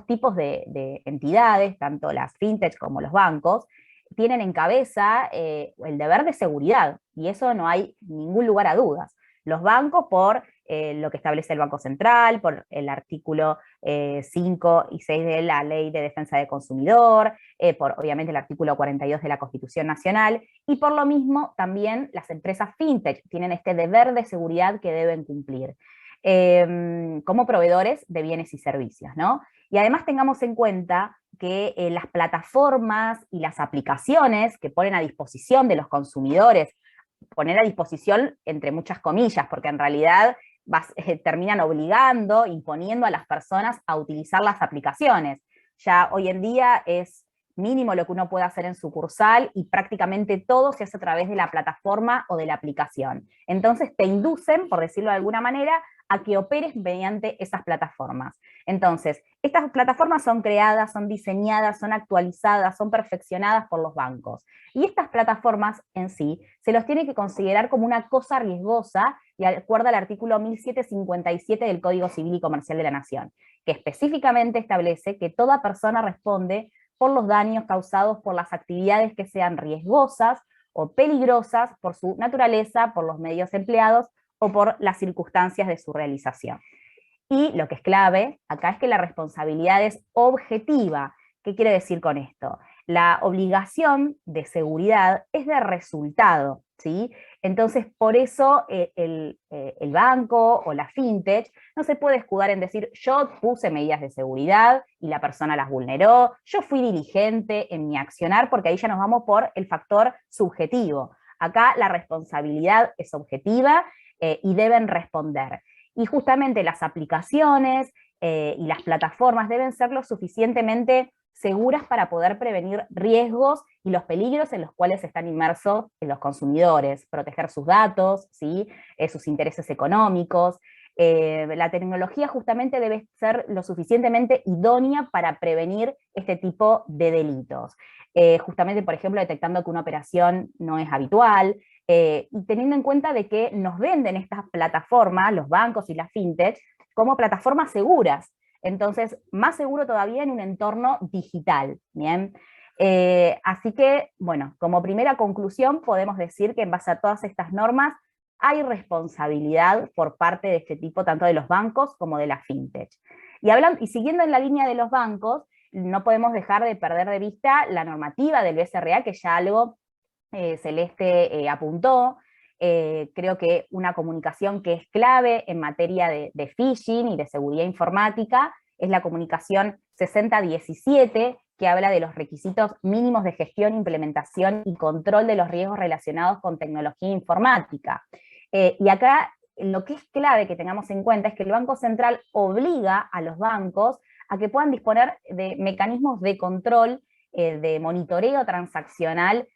tipos de entidades, tanto las fintech como los bancos, tienen en cabeza el deber de seguridad, y eso no hay ningún lugar a dudas. Los bancos por lo que establece el Banco Central, por el artículo 5 y 6 de la Ley de Defensa del Consumidor, por obviamente el artículo 42 de la Constitución Nacional, y por lo mismo también las empresas fintech tienen este deber de seguridad que deben cumplir como proveedores de bienes y servicios, ¿no? Y además tengamos en cuenta que las plataformas y las aplicaciones que ponen a disposición de los consumidores, poner a disposición entre muchas comillas, porque en realidad terminan obligando, imponiendo a las personas a utilizar las aplicaciones. Ya hoy en día es mínimo lo que uno puede hacer en sucursal y prácticamente todo se hace a través de la plataforma o de la aplicación. Entonces te inducen, por decirlo de alguna manera, a que operes mediante esas plataformas. Entonces, estas plataformas son creadas, son diseñadas, son actualizadas, son perfeccionadas por los bancos. Y estas plataformas en sí se los tiene que considerar como una cosa riesgosa y de acuerdo al artículo 1757 del Código Civil y Comercial de la Nación, que específicamente establece que toda persona responde por los daños causados por las actividades que sean riesgosas o peligrosas por su naturaleza, por los medios empleados o por las circunstancias de su realización. Y lo que es clave acá es que la responsabilidad es objetiva. ¿Qué quiere decir con esto? La obligación de seguridad es de resultado, ¿sí? Entonces, por eso el banco o la fintech no se puede escudar en decir, yo puse medidas de seguridad y la persona las vulneró, yo fui diligente en mi accionar, porque ahí ya nos vamos por el factor subjetivo. Acá la responsabilidad es objetiva y deben responder. Y justamente las aplicaciones y las plataformas deben ser lo suficientemente seguras para poder prevenir riesgos y los peligros en los cuales están inmersos los consumidores, proteger sus datos, ¿sí? Sus intereses económicos. La tecnología justamente debe ser lo suficientemente idónea para prevenir este tipo de delitos. Justamente, por ejemplo, detectando que una operación no es habitual, y teniendo en cuenta de que nos venden estas plataformas, los bancos y las fintech, como plataformas seguras. Entonces, más seguro todavía en un entorno digital, ¿bien? Así que, bueno, como primera conclusión podemos decir que en base a todas estas normas hay responsabilidad por parte de este tipo, tanto de los bancos como de la fintech. Y siguiendo en la línea de los bancos, no podemos dejar de perder de vista la normativa del BSRA, que ya algo Celeste apuntó. Creo que una comunicación que es clave en materia de phishing y de seguridad informática es la comunicación 6017, que habla de los requisitos mínimos de gestión, implementación y control de los riesgos relacionados con tecnología informática. Y acá lo que es clave que tengamos en cuenta es que el Banco Central obliga a los bancos a que puedan disponer de mecanismos de control, de monitoreo transaccional,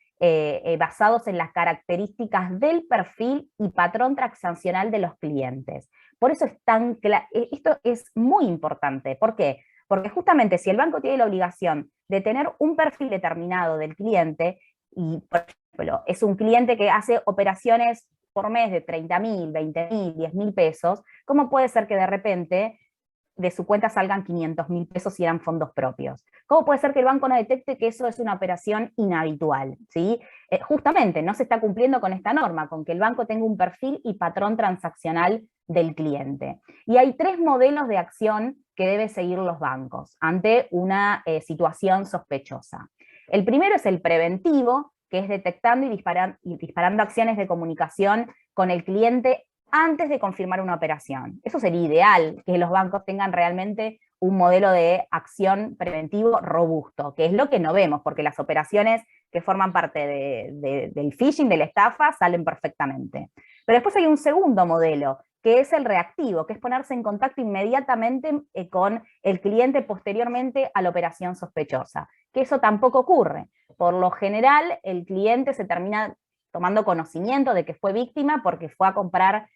basados en las características del perfil y patrón transaccional de los clientes. Por eso es tan claro, esto es muy importante. ¿Por qué? Porque justamente si el banco tiene la obligación de tener un perfil determinado del cliente, y por ejemplo, es un cliente que hace operaciones por mes de 30.000, 20.000, 10.000 pesos, ¿cómo puede ser que de repente de su cuenta salgan 500.000 pesos si eran fondos propios? ¿Cómo puede ser que el banco no detecte que eso es una operación inhabitual? ¿Sí? Justamente no se está cumpliendo con esta norma, con que el banco tenga un perfil y patrón transaccional del cliente. Y hay 3 modelos de acción que deben seguir los bancos ante una situación sospechosa. El primero es el preventivo, que es detectando y disparando acciones de comunicación con el cliente antes de confirmar una operación. Eso sería ideal, que los bancos tengan realmente un modelo de acción preventivo robusto, que es lo que no vemos, porque las operaciones que forman parte del phishing, de la estafa, salen perfectamente. Pero después hay un segundo modelo, que es el reactivo, que es ponerse en contacto inmediatamente con el cliente posteriormente a la operación sospechosa, que eso tampoco ocurre. Por lo general, el cliente se termina tomando conocimiento de que fue víctima porque fue a comprar,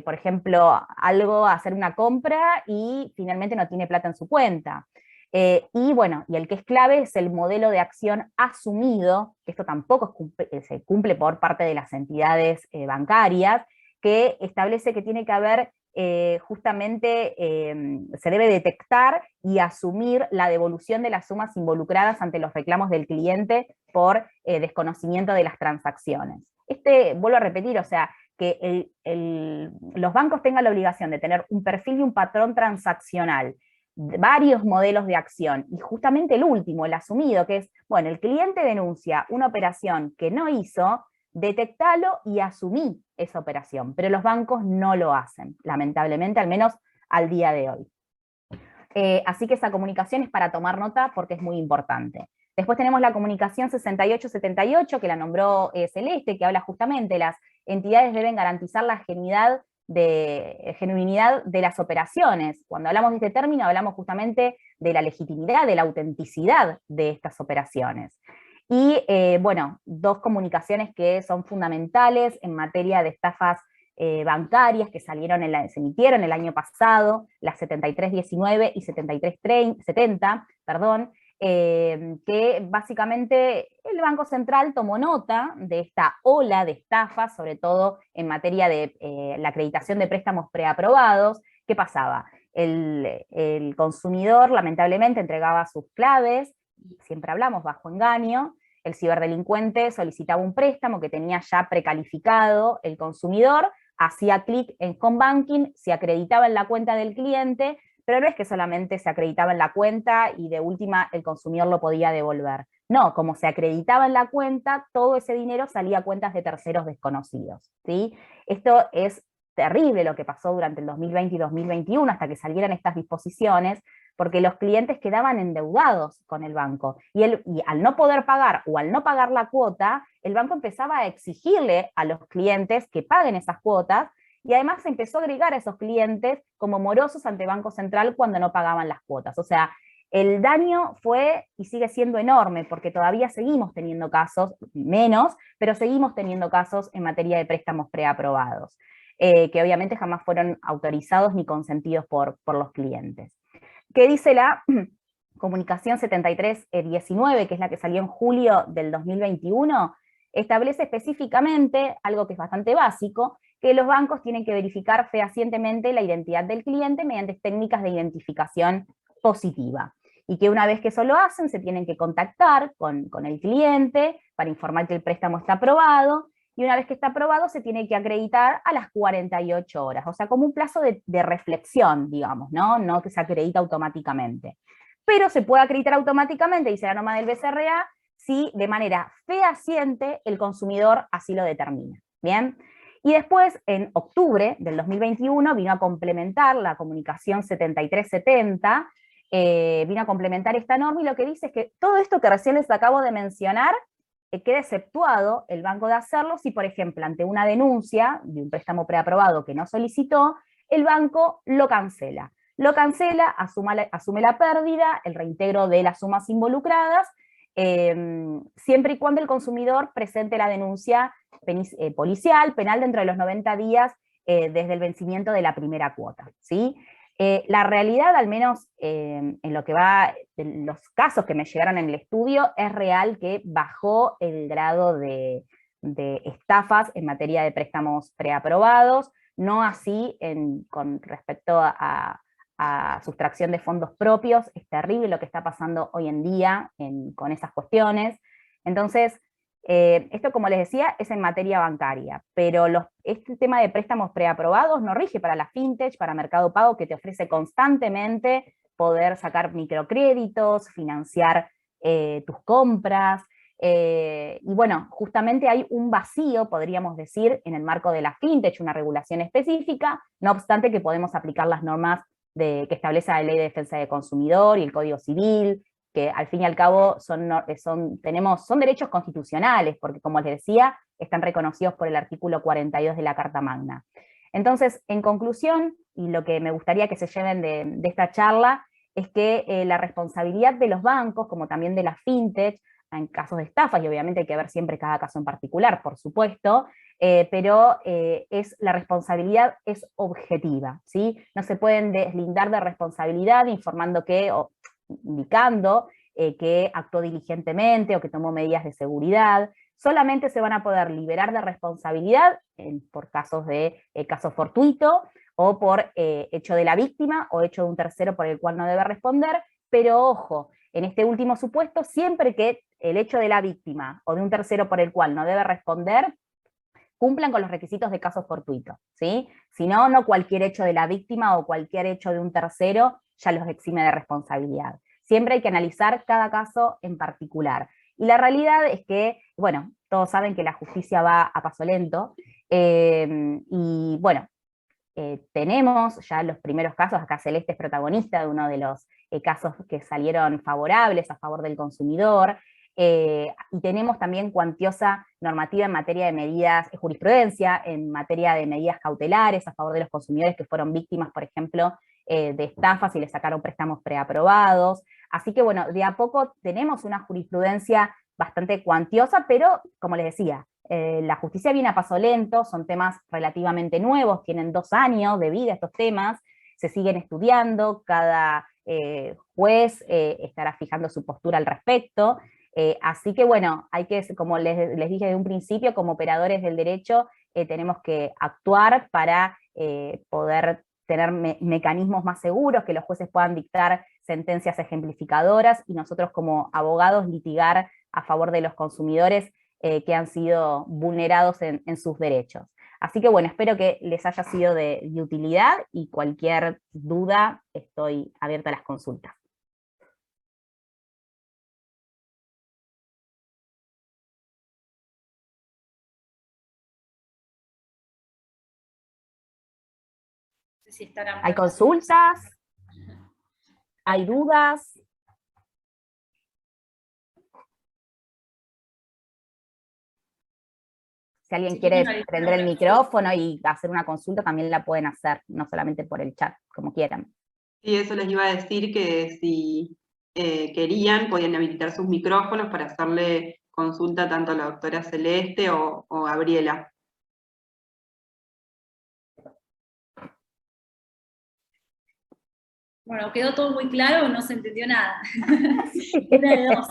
por ejemplo, algo, a hacer una compra y finalmente no tiene plata en su cuenta. Y bueno, y el que es clave es el modelo de acción asumido, que esto tampoco se cumple por parte de las entidades bancarias, que establece que tiene que haber justamente, se debe detectar y asumir la devolución de las sumas involucradas ante los reclamos del cliente por desconocimiento de las transacciones. Vuelvo a repetir, o sea, que los bancos tengan la obligación de tener un perfil y un patrón transaccional, varios modelos de acción, y justamente el último, el asumido, que es, bueno, el cliente denuncia una operación que no hizo, detectalo y asumí esa operación, pero los bancos no lo hacen, lamentablemente, al menos al día de hoy. Así que esa comunicación es para tomar nota porque es muy importante. Después tenemos la comunicación 6878, que la nombró Celeste, que habla justamente, las entidades deben garantizar la genuinidad de las operaciones. Cuando hablamos de este término, hablamos justamente de la legitimidad, de la autenticidad de estas operaciones. Y bueno, 2 comunicaciones que son fundamentales en materia de estafas bancarias que se emitieron el año pasado, las 7319 y 7370, perdón, que básicamente el Banco Central tomó nota de esta ola de estafas, sobre todo en materia de la acreditación de préstamos preaprobados. ¿Qué pasaba? El consumidor lamentablemente entregaba sus claves, siempre hablamos bajo engaño, el ciberdelincuente solicitaba un préstamo que tenía ya precalificado el consumidor, hacía clic en Home Banking, se acreditaba en la cuenta del cliente, pero no es que solamente se acreditaba en la cuenta y de última el consumidor lo podía devolver. No, como se acreditaba en la cuenta, todo ese dinero salía a cuentas de terceros desconocidos, ¿sí? Esto es terrible lo que pasó durante el 2020 y 2021 hasta que salieran estas disposiciones, porque los clientes quedaban endeudados con el banco y al no poder pagar o al no pagar la cuota, el banco empezaba a exigirle a los clientes que paguen esas cuotas y además se empezó a agregar a esos clientes como morosos ante Banco Central cuando no pagaban las cuotas. O sea, el daño fue y sigue siendo enorme porque todavía seguimos teniendo casos, menos, pero seguimos teniendo casos en materia de préstamos preaprobados, que obviamente jamás fueron autorizados ni consentidos por los clientes. ¿Qué dice la Comunicación 7319, que es la que salió en julio del 2021? Establece específicamente, algo que es bastante básico, que los bancos tienen que verificar fehacientemente la identidad del cliente mediante técnicas de identificación positiva. Y que una vez que eso lo hacen, se tienen que contactar con el cliente para informar que el préstamo está aprobado, y una vez que está aprobado se tiene que acreditar a las 48 horas, o sea, como un plazo de reflexión, digamos, no que se acredita automáticamente. Pero se puede acreditar automáticamente, dice la norma del BCRA, si de manera fehaciente el consumidor así lo determina. ¿Bien? Y después, en octubre del 2021, vino a complementar la Comunicación 7370, vino a complementar esta norma, y lo que dice es que todo esto que recién les acabo de mencionar queda exceptuado el banco de hacerlo si, por ejemplo, ante una denuncia de un préstamo preaprobado que no solicitó, el banco lo cancela. Lo cancela, asume la pérdida, el reintegro de las sumas involucradas, siempre y cuando el consumidor presente la denuncia policial, penal, dentro de los 90 días desde el vencimiento de la primera cuota, ¿sí? La realidad, al menos en lo que va, en los casos que me llegaron en el estudio, es real que bajó el grado de estafas en materia de préstamos preaprobados, no así con respecto a sustracción de fondos propios. Es terrible lo que está pasando hoy en día con esas cuestiones. Entonces, esto, como les decía, es en materia bancaria, pero este tema de préstamos preaprobados no rige para la fintech, para Mercado Pago, que te ofrece constantemente poder sacar microcréditos, financiar tus compras, y bueno, justamente hay un vacío, podríamos decir, en el marco de la fintech, una regulación específica, no obstante que podemos aplicar las normas que establece la Ley de Defensa del Consumidor y el Código Civil, que al fin y al cabo son derechos constitucionales, porque como les decía, están reconocidos por el artículo 42 de la Carta Magna. Entonces, en conclusión, y lo que me gustaría que se lleven de esta charla, es que la responsabilidad de los bancos, como también de la fintech, en casos de estafas, y obviamente hay que ver siempre cada caso en particular, por supuesto, pero la responsabilidad es objetiva, ¿sí? No se pueden deslindar de responsabilidad indicando que actuó diligentemente o que tomó medidas de seguridad. Solamente se van a poder liberar de responsabilidad por casos de caso fortuito o por hecho de la víctima o hecho de un tercero por el cual no debe responder, pero ojo, en este último supuesto, siempre que el hecho de la víctima o de un tercero por el cual no debe responder cumplan con los requisitos de caso fortuito, ¿sí? Si no, no cualquier hecho de la víctima o cualquier hecho de un tercero ya los exime de responsabilidad. Siempre hay que analizar cada caso en particular. Y la realidad es que, bueno, todos saben que la justicia va a paso lento, y bueno, tenemos ya los primeros casos. Acá Celeste es protagonista de uno de los casos que salieron favorables a favor del consumidor, y tenemos también cuantiosa normativa en materia de medidas, jurisprudencia en materia de medidas cautelares a favor de los consumidores que fueron víctimas, por ejemplo, de estafas y les sacaron préstamos preaprobados. Así que bueno, de a poco tenemos una jurisprudencia bastante cuantiosa, pero como les decía, la justicia viene a paso lento, son temas relativamente nuevos, tienen 2 años de vida estos temas, se siguen estudiando, cada juez estará fijando su postura al respecto, así que bueno, hay que, como les dije desde un principio, como operadores del derecho tenemos que actuar para poder tener mecanismos más seguros, que los jueces puedan dictar sentencias ejemplificadoras y nosotros como abogados litigar a favor de los consumidores que han sido vulnerados en sus derechos. Así que bueno, espero que les haya sido de utilidad y cualquier duda estoy abierta a las consultas. No sé si estarán ¿Hay consultas? ¿Hay dudas? Si alguien quiere prender el micrófono y hacer una consulta, también la pueden hacer, no solamente por el chat, como quieran. Sí, eso les iba a decir, que si querían, podían habilitar sus micrófonos para hacerle consulta tanto a la doctora Celeste o Gabriela. Bueno, ¿quedó todo muy claro o no se entendió nada? Una de dos.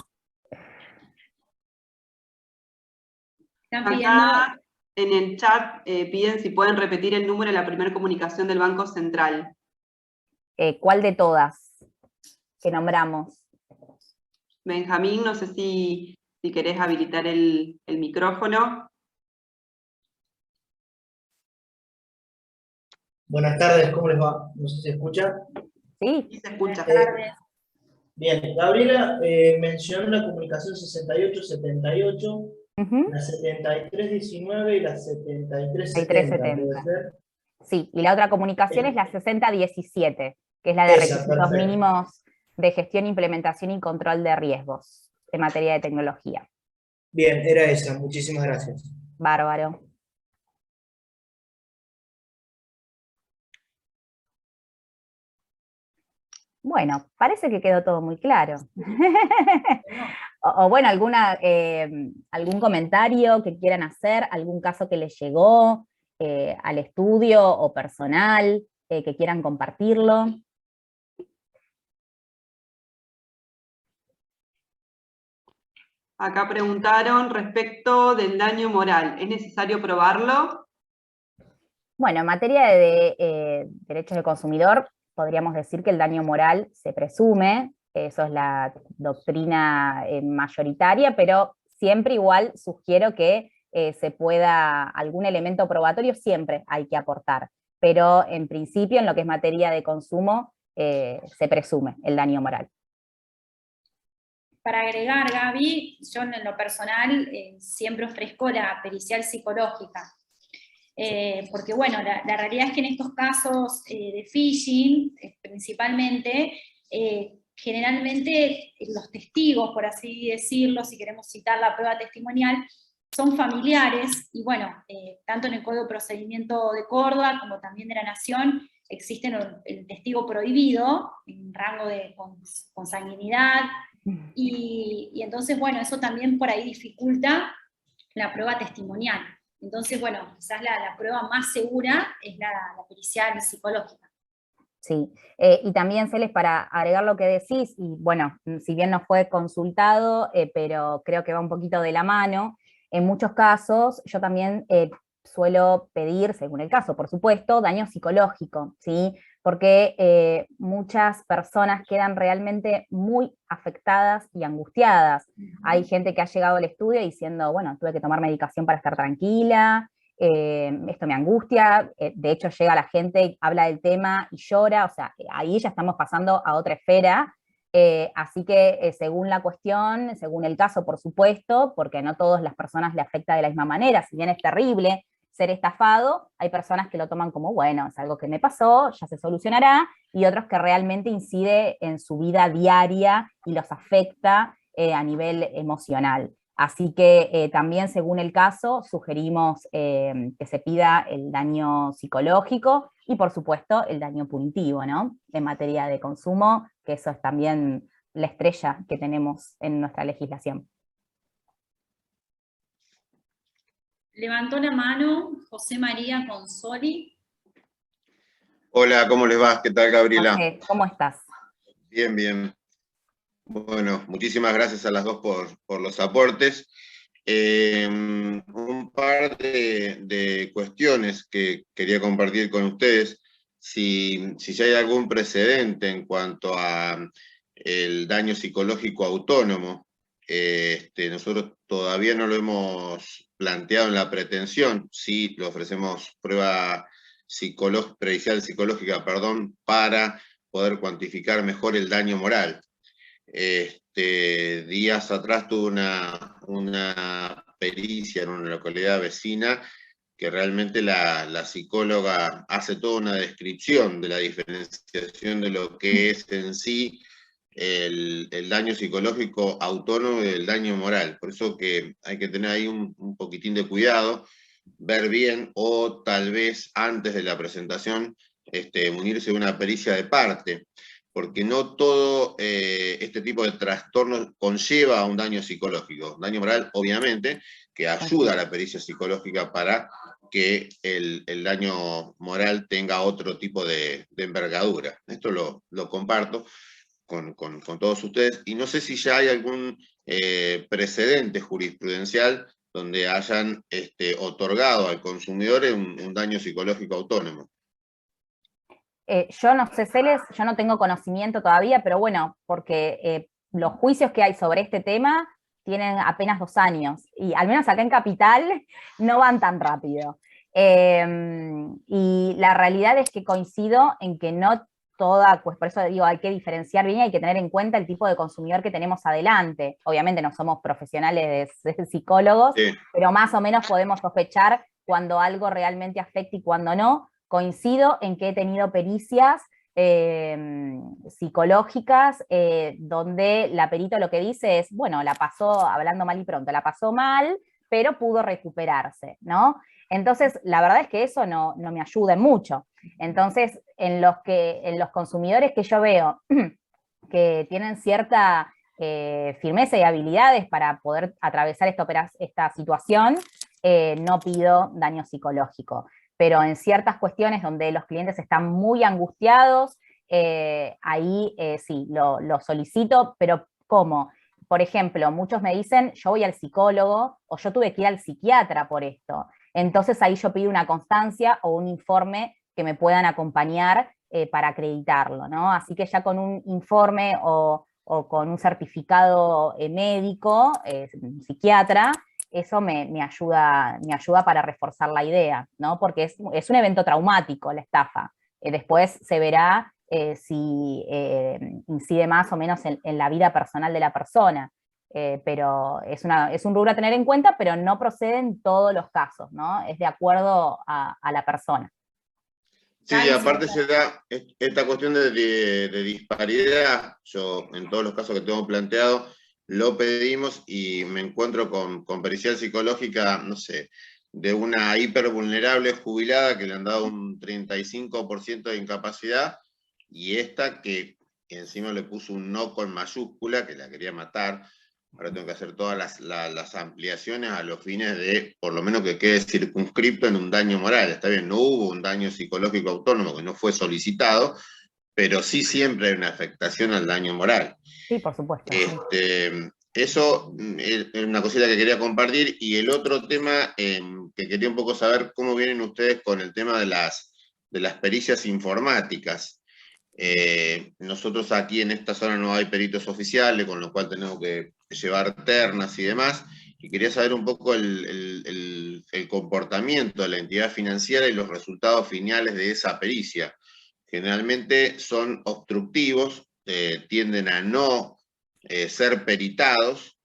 Están pidiendo... Acá en el chat piden si pueden repetir el número de la primera comunicación del Banco Central. ¿Cuál de todas que nombramos? Benjamín, no sé si querés habilitar el micrófono. Buenas tardes, ¿cómo les va? No sé si se escucha. Sí. Sí, se escucha. Buenas tardes. Bien, Gabriela mencionó la comunicación 6878, la 7319 y la 7370, ¿puede ser? Sí, y la otra comunicación es la 6017, que es la de requisitos perfecto. mínimos de gestión, implementación y control de riesgos en materia de tecnología. Bien, era esa, muchísimas gracias. Bárbaro. Bueno, parece que quedó todo muy claro. o bueno, algún comentario que quieran hacer, algún caso que les llegó al estudio o personal, que quieran compartirlo. Acá preguntaron respecto del daño moral. ¿Es necesario probarlo? Bueno, en materia de derechos del consumidor, podríamos decir que el daño moral se presume, eso es la doctrina mayoritaria, pero siempre igual sugiero que se pueda, algún elemento probatorio siempre hay que aportar, pero en principio en lo que es materia de consumo se presume el daño moral. Para agregar, Gaby, yo en lo personal siempre ofrezco la pericial psicológica. Porque bueno, la realidad es que en estos casos de phishing, principalmente, generalmente los testigos, por así decirlo, si queremos citar la prueba testimonial, son familiares, y bueno, tanto en el Código de Procedimiento de Córdoba como también de la Nación, existe el testigo prohibido, en rango de consanguinidad, y entonces, bueno, eso también por ahí dificulta la prueba testimonial. Entonces, bueno, quizás la prueba más segura es la pericial psicológica. Sí, y también, Celes, para agregar lo que decís, y bueno, si bien no fue consultado, pero creo que va un poquito de la mano, en muchos casos yo también suelo pedir, según el caso, por supuesto, daño psicológico, ¿sí? Porque muchas personas quedan realmente muy afectadas y angustiadas. Hay gente que ha llegado al estudio diciendo, bueno, tuve que tomar medicación para estar tranquila, esto me angustia, de hecho llega la gente, habla del tema y llora, o sea, ahí ya estamos pasando a otra esfera, así que según la cuestión, según el caso, por supuesto, porque no todas las personas le afecta de la misma manera, si bien es terrible ser estafado, hay personas que lo toman como, bueno, es algo que me pasó, ya se solucionará, y otros que realmente incide en su vida diaria y los afecta a nivel emocional. Así que también, según el caso, sugerimos que se pida el daño psicológico y, por supuesto, el daño punitivo, ¿no? En materia de consumo, que eso es también la estrella que tenemos en nuestra legislación. Levantó la mano José María Consoli. Hola, ¿cómo les va? ¿Qué tal, Gabriela? José, ¿cómo estás? Bien, bien. Bueno, muchísimas gracias a las dos por los aportes. Un par de cuestiones que quería compartir con ustedes. Si ya hay algún precedente en cuanto a el daño psicológico autónomo nosotros todavía no lo hemos planteado en la pretensión, sí le ofrecemos prueba pericial psicológica, para poder cuantificar mejor el daño moral. Días atrás tuve una pericia en una localidad vecina que realmente la psicóloga hace toda una descripción de la diferenciación de lo que es en sí el daño psicológico autónomo y el daño moral. Por eso que hay que tener ahí un poquitín de cuidado, ver bien, o tal vez antes de la presentación munirse de una pericia de parte, porque no todo este tipo de trastornos conlleva a un daño psicológico. Daño moral, obviamente, que ayuda a la pericia psicológica para que el daño moral tenga otro tipo de envergadura. Esto lo comparto con todos ustedes, y no sé si ya hay algún precedente jurisprudencial donde hayan otorgado al consumidor un daño psicológico autónomo. Yo no sé, Celes, yo no tengo conocimiento todavía, pero bueno, porque los juicios que hay sobre este tema tienen apenas 2 años, y al menos acá en Capital no van tan rápido. Y la realidad es que coincido en que no toda, pues por eso digo, hay que diferenciar bien y hay que tener en cuenta el tipo de consumidor que tenemos adelante. Obviamente no somos profesionales de psicólogos, sí, pero más o menos podemos sospechar cuando algo realmente afecta y cuando no. Coincido en que he tenido pericias psicológicas donde la perito lo que dice es, bueno, la pasó, hablando mal y pronto, la pasó mal, pero pudo recuperarse, ¿no? Entonces, la verdad es que eso no me ayuda mucho. Entonces, en los consumidores que yo veo que tienen cierta firmeza y habilidades para poder atravesar esta situación, no pido daño psicológico. Pero en ciertas cuestiones donde los clientes están muy angustiados, ahí sí, lo solicito, pero ¿cómo? Por ejemplo, muchos me dicen, yo voy al psicólogo, o yo tuve que ir al psiquiatra por esto. Entonces ahí yo pido una constancia o un informe que me puedan acompañar para acreditarlo, ¿no? Así que ya con un informe o con un certificado médico, psiquiatra, eso me ayuda para reforzar la idea, ¿no? Porque es un evento traumático la estafa. Después se verá si incide más o menos en la vida personal de la persona. Pero es un rubro a tener en cuenta, pero no procede en todos los casos, ¿no? Es de acuerdo a la persona. Sí, y aparte se da esta cuestión de disparidad. Yo, en todos los casos que tengo planteado, lo pedimos y me encuentro con pericial psicológica, no sé, de una hipervulnerable jubilada que le han dado un 35% de incapacidad, y esta que encima le puso un no con mayúscula, que la quería matar. Ahora tengo que hacer todas las ampliaciones a los fines de, por lo menos, que quede circunscripto en un daño moral. Está bien, no hubo un daño psicológico autónomo que no fue solicitado, pero sí siempre hay una afectación al daño moral. Sí, por supuesto. Eso es una cosita que quería compartir. Y el otro tema que quería un poco saber, cómo vienen ustedes con el tema de las pericias informáticas. Nosotros aquí en esta zona no hay peritos oficiales, con lo cual tenemos que llevar ternas y demás, y quería saber un poco el comportamiento de la entidad financiera y los resultados finales de esa pericia. Generalmente son obstructivos, tienden a no ser peritados,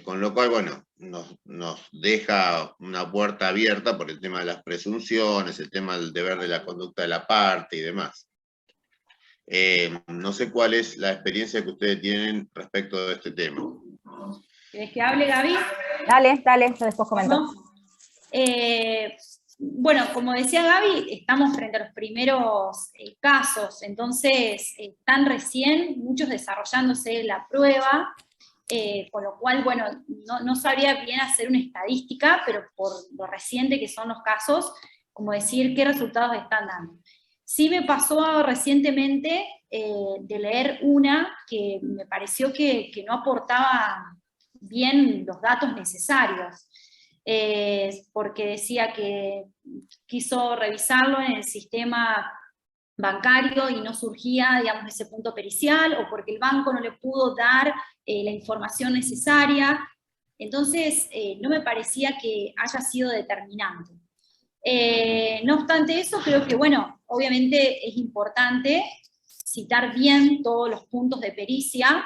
con lo cual, bueno, nos deja una puerta abierta por el tema de las presunciones, el tema del deber de la conducta de la parte y demás. No sé cuál es la experiencia que ustedes tienen respecto de este tema. ¿Querés que hable, Gaby? Dale, yo después comento. ¿No? Bueno, como decía Gaby, estamos frente a los primeros casos, entonces están recién muchos desarrollándose la prueba, con lo cual, bueno, no sabría bien hacer una estadística, pero por lo reciente que son los casos, como decir qué resultados están dando. Sí me pasó recientemente de leer una que me pareció que no aportaba bien los datos necesarios, porque decía que quiso revisarlo en el sistema bancario y no surgía, digamos, ese punto pericial, o porque el banco no le pudo dar la información necesaria. Entonces, no me parecía que haya sido determinante. No obstante eso, creo que, bueno, obviamente es importante citar bien todos los puntos de pericia.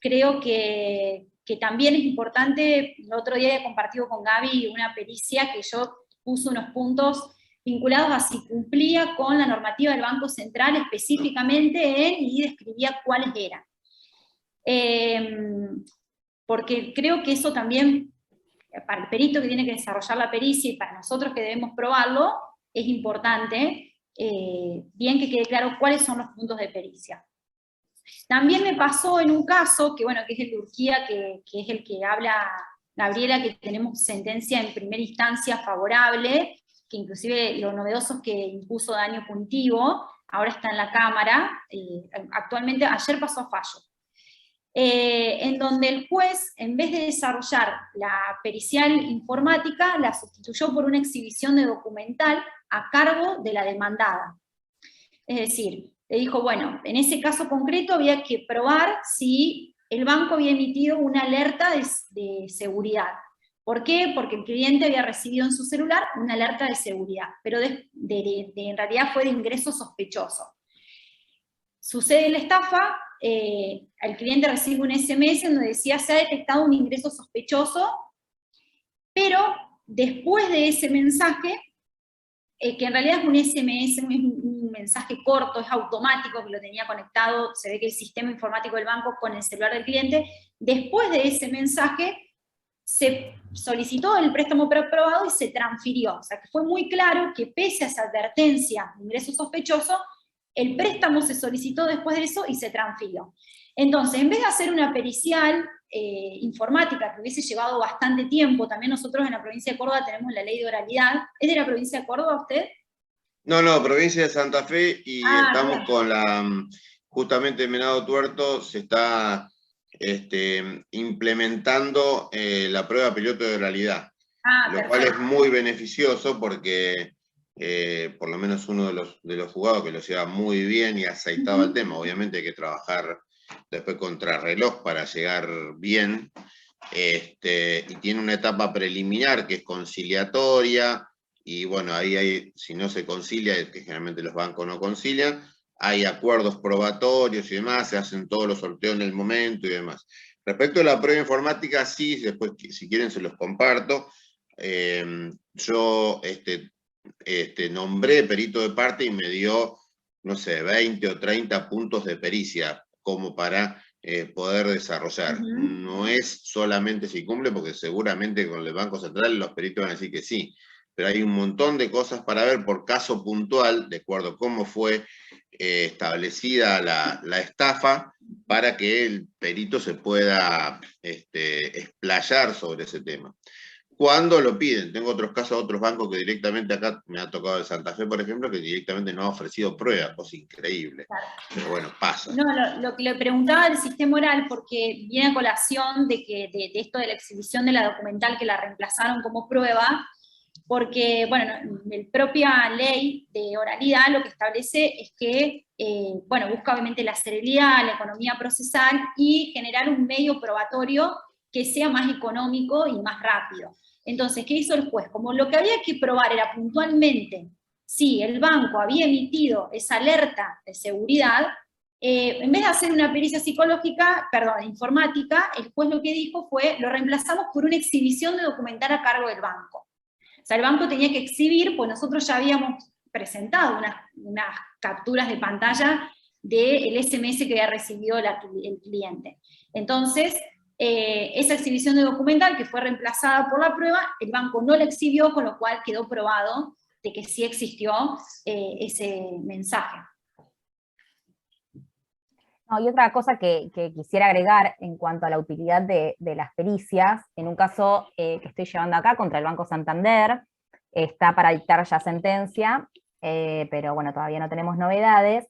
Creo que también es importante, el otro día he compartido con Gaby una pericia que yo puse unos puntos vinculados a si cumplía con la normativa del Banco Central específicamente y describía cuáles eran. Porque creo que eso también, para el perito que tiene que desarrollar la pericia y para nosotros que debemos probarlo, es importante, bien que quede claro cuáles son los puntos de pericia. También me pasó en un caso, que bueno, que es el de Urquía, que es el que habla Gabriela, que tenemos sentencia en primera instancia favorable, que inclusive lo novedoso es que impuso daño punitivo, ahora está en la Cámara, actualmente, ayer pasó a fallo. En donde el juez, en vez de desarrollar la pericial informática, la sustituyó por una exhibición de documental a cargo de la demandada. Es decir, le dijo, bueno, en ese caso concreto había que probar si el banco había emitido una alerta de seguridad. ¿Por qué? Porque el cliente había recibido en su celular una alerta de seguridad, pero en realidad fue de ingreso sospechoso. Sucede la estafa, el cliente recibe un SMS donde decía se ha detectado un ingreso sospechoso, pero después de ese mensaje, que en realidad es un SMS, un mensaje corto, es automático, que lo tenía conectado, se ve que el sistema informático del banco con el celular del cliente, después de ese mensaje se solicitó el préstamo preaprobado y se transfirió. O sea que fue muy claro que pese a esa advertencia de ingreso sospechoso, el préstamo se solicitó después de eso y se transfirió. Entonces, en vez de hacer una pericial informática que hubiese llevado bastante tiempo, también nosotros en la provincia de Córdoba tenemos la ley de oralidad. ¿Es de la provincia de Córdoba usted? No, provincia de Santa Fe, y estamos bien. con la, justamente en Venado Tuerto se está implementando la prueba piloto de oralidad, lo cual es muy beneficioso porque por lo menos uno de los juzgados que lo lleva muy bien y aceitaba el tema, obviamente hay que trabajar después contrarreloj para llegar bien, y tiene una etapa preliminar que es conciliatoria, y bueno, ahí si no se concilia, que generalmente los bancos no concilian, hay acuerdos probatorios y demás, se hacen todos los sorteos en el momento y demás. Respecto a la prueba informática, sí, después si quieren se los comparto. Yo nombré perito de parte y me dio, no sé, 20 o 30 puntos de pericia, como para poder desarrollar. No es solamente si cumple, porque seguramente con el Banco Central los peritos van a decir que sí, pero hay un montón de cosas para ver por caso puntual, de acuerdo a cómo fue establecida la estafa, para que el perito se pueda explayar sobre ese tema. Cuando lo piden, tengo otros casos, otros bancos que directamente, acá me ha tocado de Santa Fe, por ejemplo, que directamente no ha ofrecido pruebas, cosa increíble. Claro. Pero bueno, pasa. No, lo que le preguntaba del sistema oral, porque viene a colación de esto de la exhibición de la documental que la reemplazaron como prueba, porque, bueno, la propia ley de oralidad lo que establece es que, bueno, busca obviamente la celeridad, la economía procesal y generar un medio probatorio que sea más económico y más rápido. Entonces, ¿qué hizo el juez? Como lo que había que probar era puntualmente si el banco había emitido esa alerta de seguridad, en vez de hacer una pericia informática, el juez lo que dijo fue, lo reemplazamos por una exhibición de documental a cargo del banco. O sea, el banco tenía que exhibir, pues nosotros ya habíamos presentado unas capturas de pantalla del SMS que había recibido el cliente. Entonces, esa exhibición de documental, que fue reemplazada por la prueba, el banco no la exhibió, con lo cual quedó probado de que sí existió ese mensaje. No, y otra cosa que quisiera agregar en cuanto a la utilidad de las pericias, en un caso que estoy llevando acá contra el Banco Santander, está para dictar ya sentencia, pero bueno, todavía no tenemos novedades.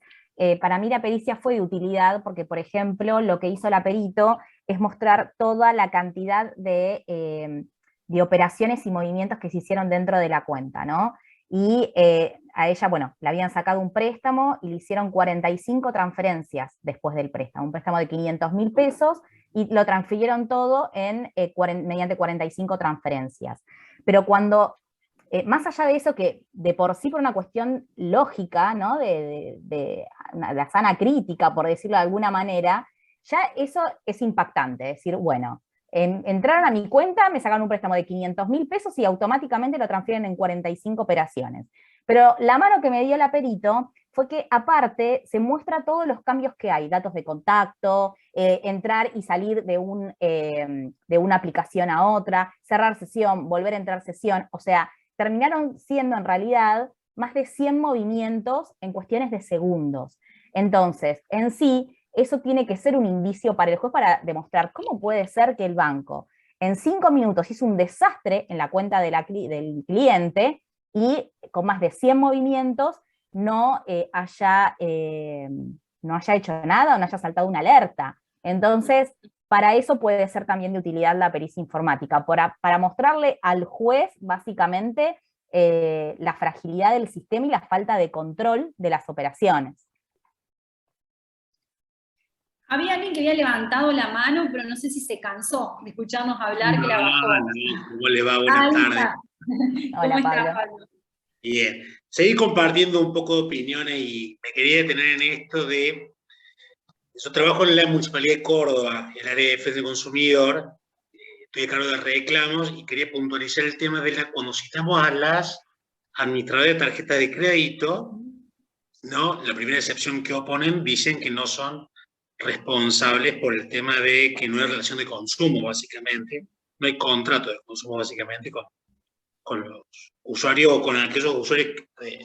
Para mí la pericia fue de utilidad porque, por ejemplo, lo que hizo la perito es mostrar toda la cantidad de operaciones y movimientos que se hicieron dentro de la cuenta, ¿no? Y a ella, bueno, le habían sacado un préstamo y le hicieron 45 transferencias después del préstamo, un préstamo de 500.000 pesos, y lo transfirieron todo mediante 45 transferencias. Pero cuando, más allá de eso, que de por sí por una cuestión lógica, ¿no? de la sana crítica, por decirlo de alguna manera, ya eso es impactante, es decir, bueno, entraron a mi cuenta, me sacaron un préstamo de 500.000 pesos y automáticamente lo transfieren en 45 operaciones. Pero la mano que me dio la perito fue que aparte se muestra todos los cambios que hay, datos de contacto, entrar y salir de una aplicación a otra, cerrar sesión, volver a entrar sesión, o sea, terminaron siendo en realidad más de 100 movimientos en cuestiones de segundos. Entonces, en sí, eso tiene que ser un indicio para el juez para demostrar cómo puede ser que el banco en 5 minutos hizo un desastre en la cuenta del cliente y con más de 100 movimientos no haya hecho nada o no haya saltado una alerta. Entonces, para eso puede ser también de utilidad la pericia informática, para mostrarle al juez, básicamente, la fragilidad del sistema y la falta de control de las operaciones. Había alguien que había levantado la mano, pero no sé si se cansó de escucharnos hablar, que la bajó. ¿Cómo le va? Buenas tardes. Hola, Pablo. Bien. Seguí compartiendo un poco de opiniones y me quería detener en esto de... Yo trabajo en la Municipalidad de Córdoba, en el área de defensa del consumidor, estoy a cargo de reclamos y quería puntualizar el tema de cuando citamos a las administradoras de tarjetas de crédito, ¿no? La primera excepción que oponen dicen que no son responsables por el tema de que no hay relación de consumo, básicamente. No hay contrato de consumo, básicamente, con los usuarios o con aquellos usuarios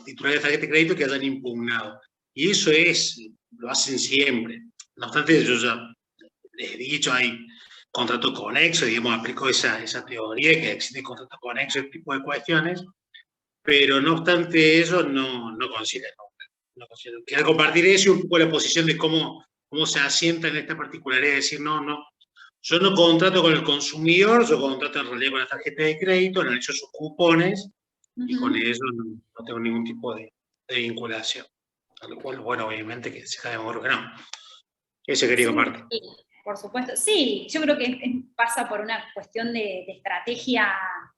titulares de tarjeta de crédito que hayan impugnado. Y eso lo hacen siempre. No obstante, yo ya les he dicho, hay contrato conexo, digamos, aplico esa teoría que existe contrato conexo, ese tipo de cuestiones, pero no obstante eso, no considero. Quiero compartir eso y un poco la posición de cómo se asienta en esta particularidad, de decir, yo no contrato con el consumidor, yo contrato en realidad con la tarjeta de crédito, analizo sus cupones, y con eso no tengo ningún tipo de vinculación. A lo cual, bueno, obviamente que se cae mejor que no. Eso quería compartir. Sí, por supuesto. Sí, yo creo que pasa por una cuestión de estrategia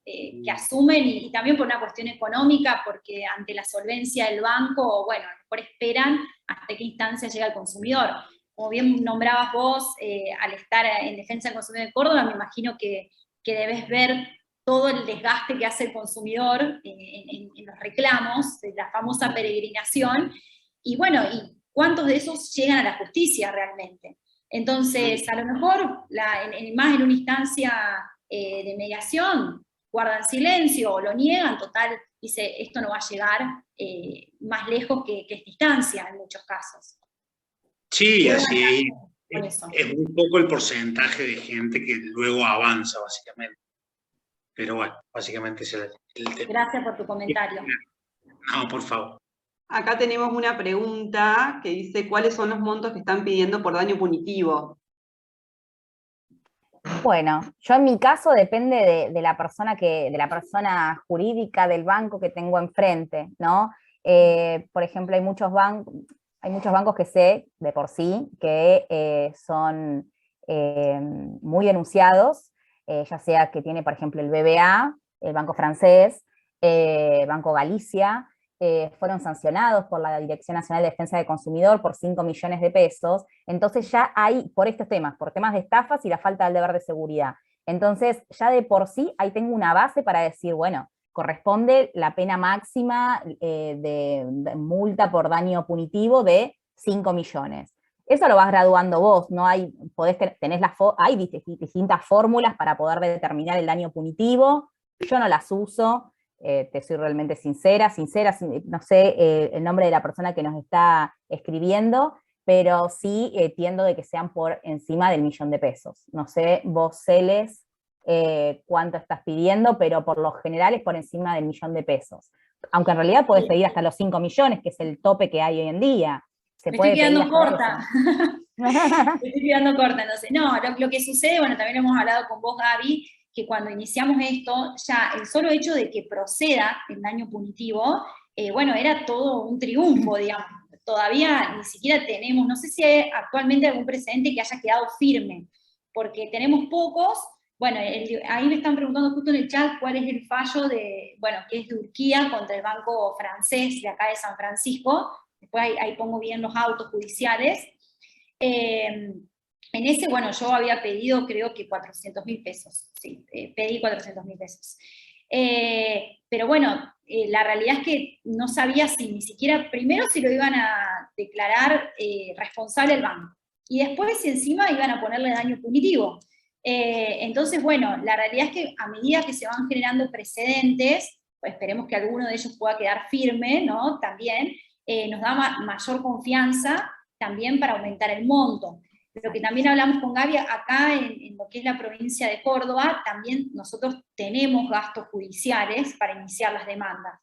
que asumen y también por una cuestión económica, porque ante la solvencia del banco, bueno, a lo mejor esperan hasta qué instancia llega el consumidor. Como bien nombrabas vos, al estar en defensa del consumidor de Córdoba, me imagino que debes ver todo el desgaste que hace el consumidor en los reclamos, de la famosa peregrinación, y bueno, y cuántos de esos llegan a la justicia realmente. Entonces, a lo mejor, más en una instancia de mediación, guardan silencio o lo niegan, total, dice, esto no va a llegar más lejos que esta instancia en muchos casos. Sí, así es muy poco el porcentaje de gente que luego avanza, básicamente. Pero bueno, básicamente es el tema. Gracias por tu comentario. No, por favor. Acá tenemos una pregunta que dice, ¿cuáles son los montos que están pidiendo por daño punitivo? Bueno, yo en mi caso depende de la persona jurídica del banco que tengo enfrente, ¿no? Por ejemplo, hay muchos bancos que sé de por sí que son muy denunciados, ya sea que tiene, por ejemplo, el BBA, el Banco Francés, Banco Galicia, fueron sancionados por la Dirección Nacional de Defensa del Consumidor por 5 millones de pesos, entonces ya hay, por estos temas, por temas de estafas y la falta del deber de seguridad. Entonces, ya de por sí, ahí tengo una base para decir, bueno, corresponde la pena máxima de multa por daño punitivo de 5 millones. Eso lo vas graduando vos, no hay, hay distintas fórmulas para poder determinar el daño punitivo, yo no las uso. Te soy realmente sincera, no sé el nombre de la persona que nos está escribiendo, pero sí tiendo de que sean por encima del 1.000.000 de pesos. No sé, vos, Celes, cuánto estás pidiendo, pero por lo general es por encima del 1.000.000 de pesos. Aunque en realidad podés pedir hasta los 5 millones, que es el tope que hay hoy en día. Me estoy quedando corta. Me estoy quedando corta, no sé. No, lo que sucede, bueno, también hemos hablado con vos, Gaby, que cuando iniciamos esto, ya el solo hecho de que proceda el daño punitivo bueno, era todo un triunfo, digamos. Todavía ni siquiera tenemos, no sé si hay actualmente algún precedente que haya quedado firme, porque tenemos pocos. Bueno, ahí me están preguntando justo en el chat cuál es el fallo de, bueno, que es de Turquía contra el banco francés de acá de San Francisco. Después ahí pongo bien los autos judiciales. En ese, bueno, yo había pedido creo que 400.000 pesos, sí, pedí 400.000 pesos. Pero bueno, la realidad es que no sabía si ni siquiera, primero si lo iban a declarar responsable el banco, y después si encima iban a ponerle daño punitivo. Entonces, bueno, la realidad es que a medida que se van generando precedentes, pues esperemos que alguno de ellos pueda quedar firme, ¿no? También nos da mayor confianza también para aumentar el monto. Lo que también hablamos con Gaby, acá en lo que es la provincia de Córdoba, también nosotros tenemos gastos judiciales para iniciar las demandas.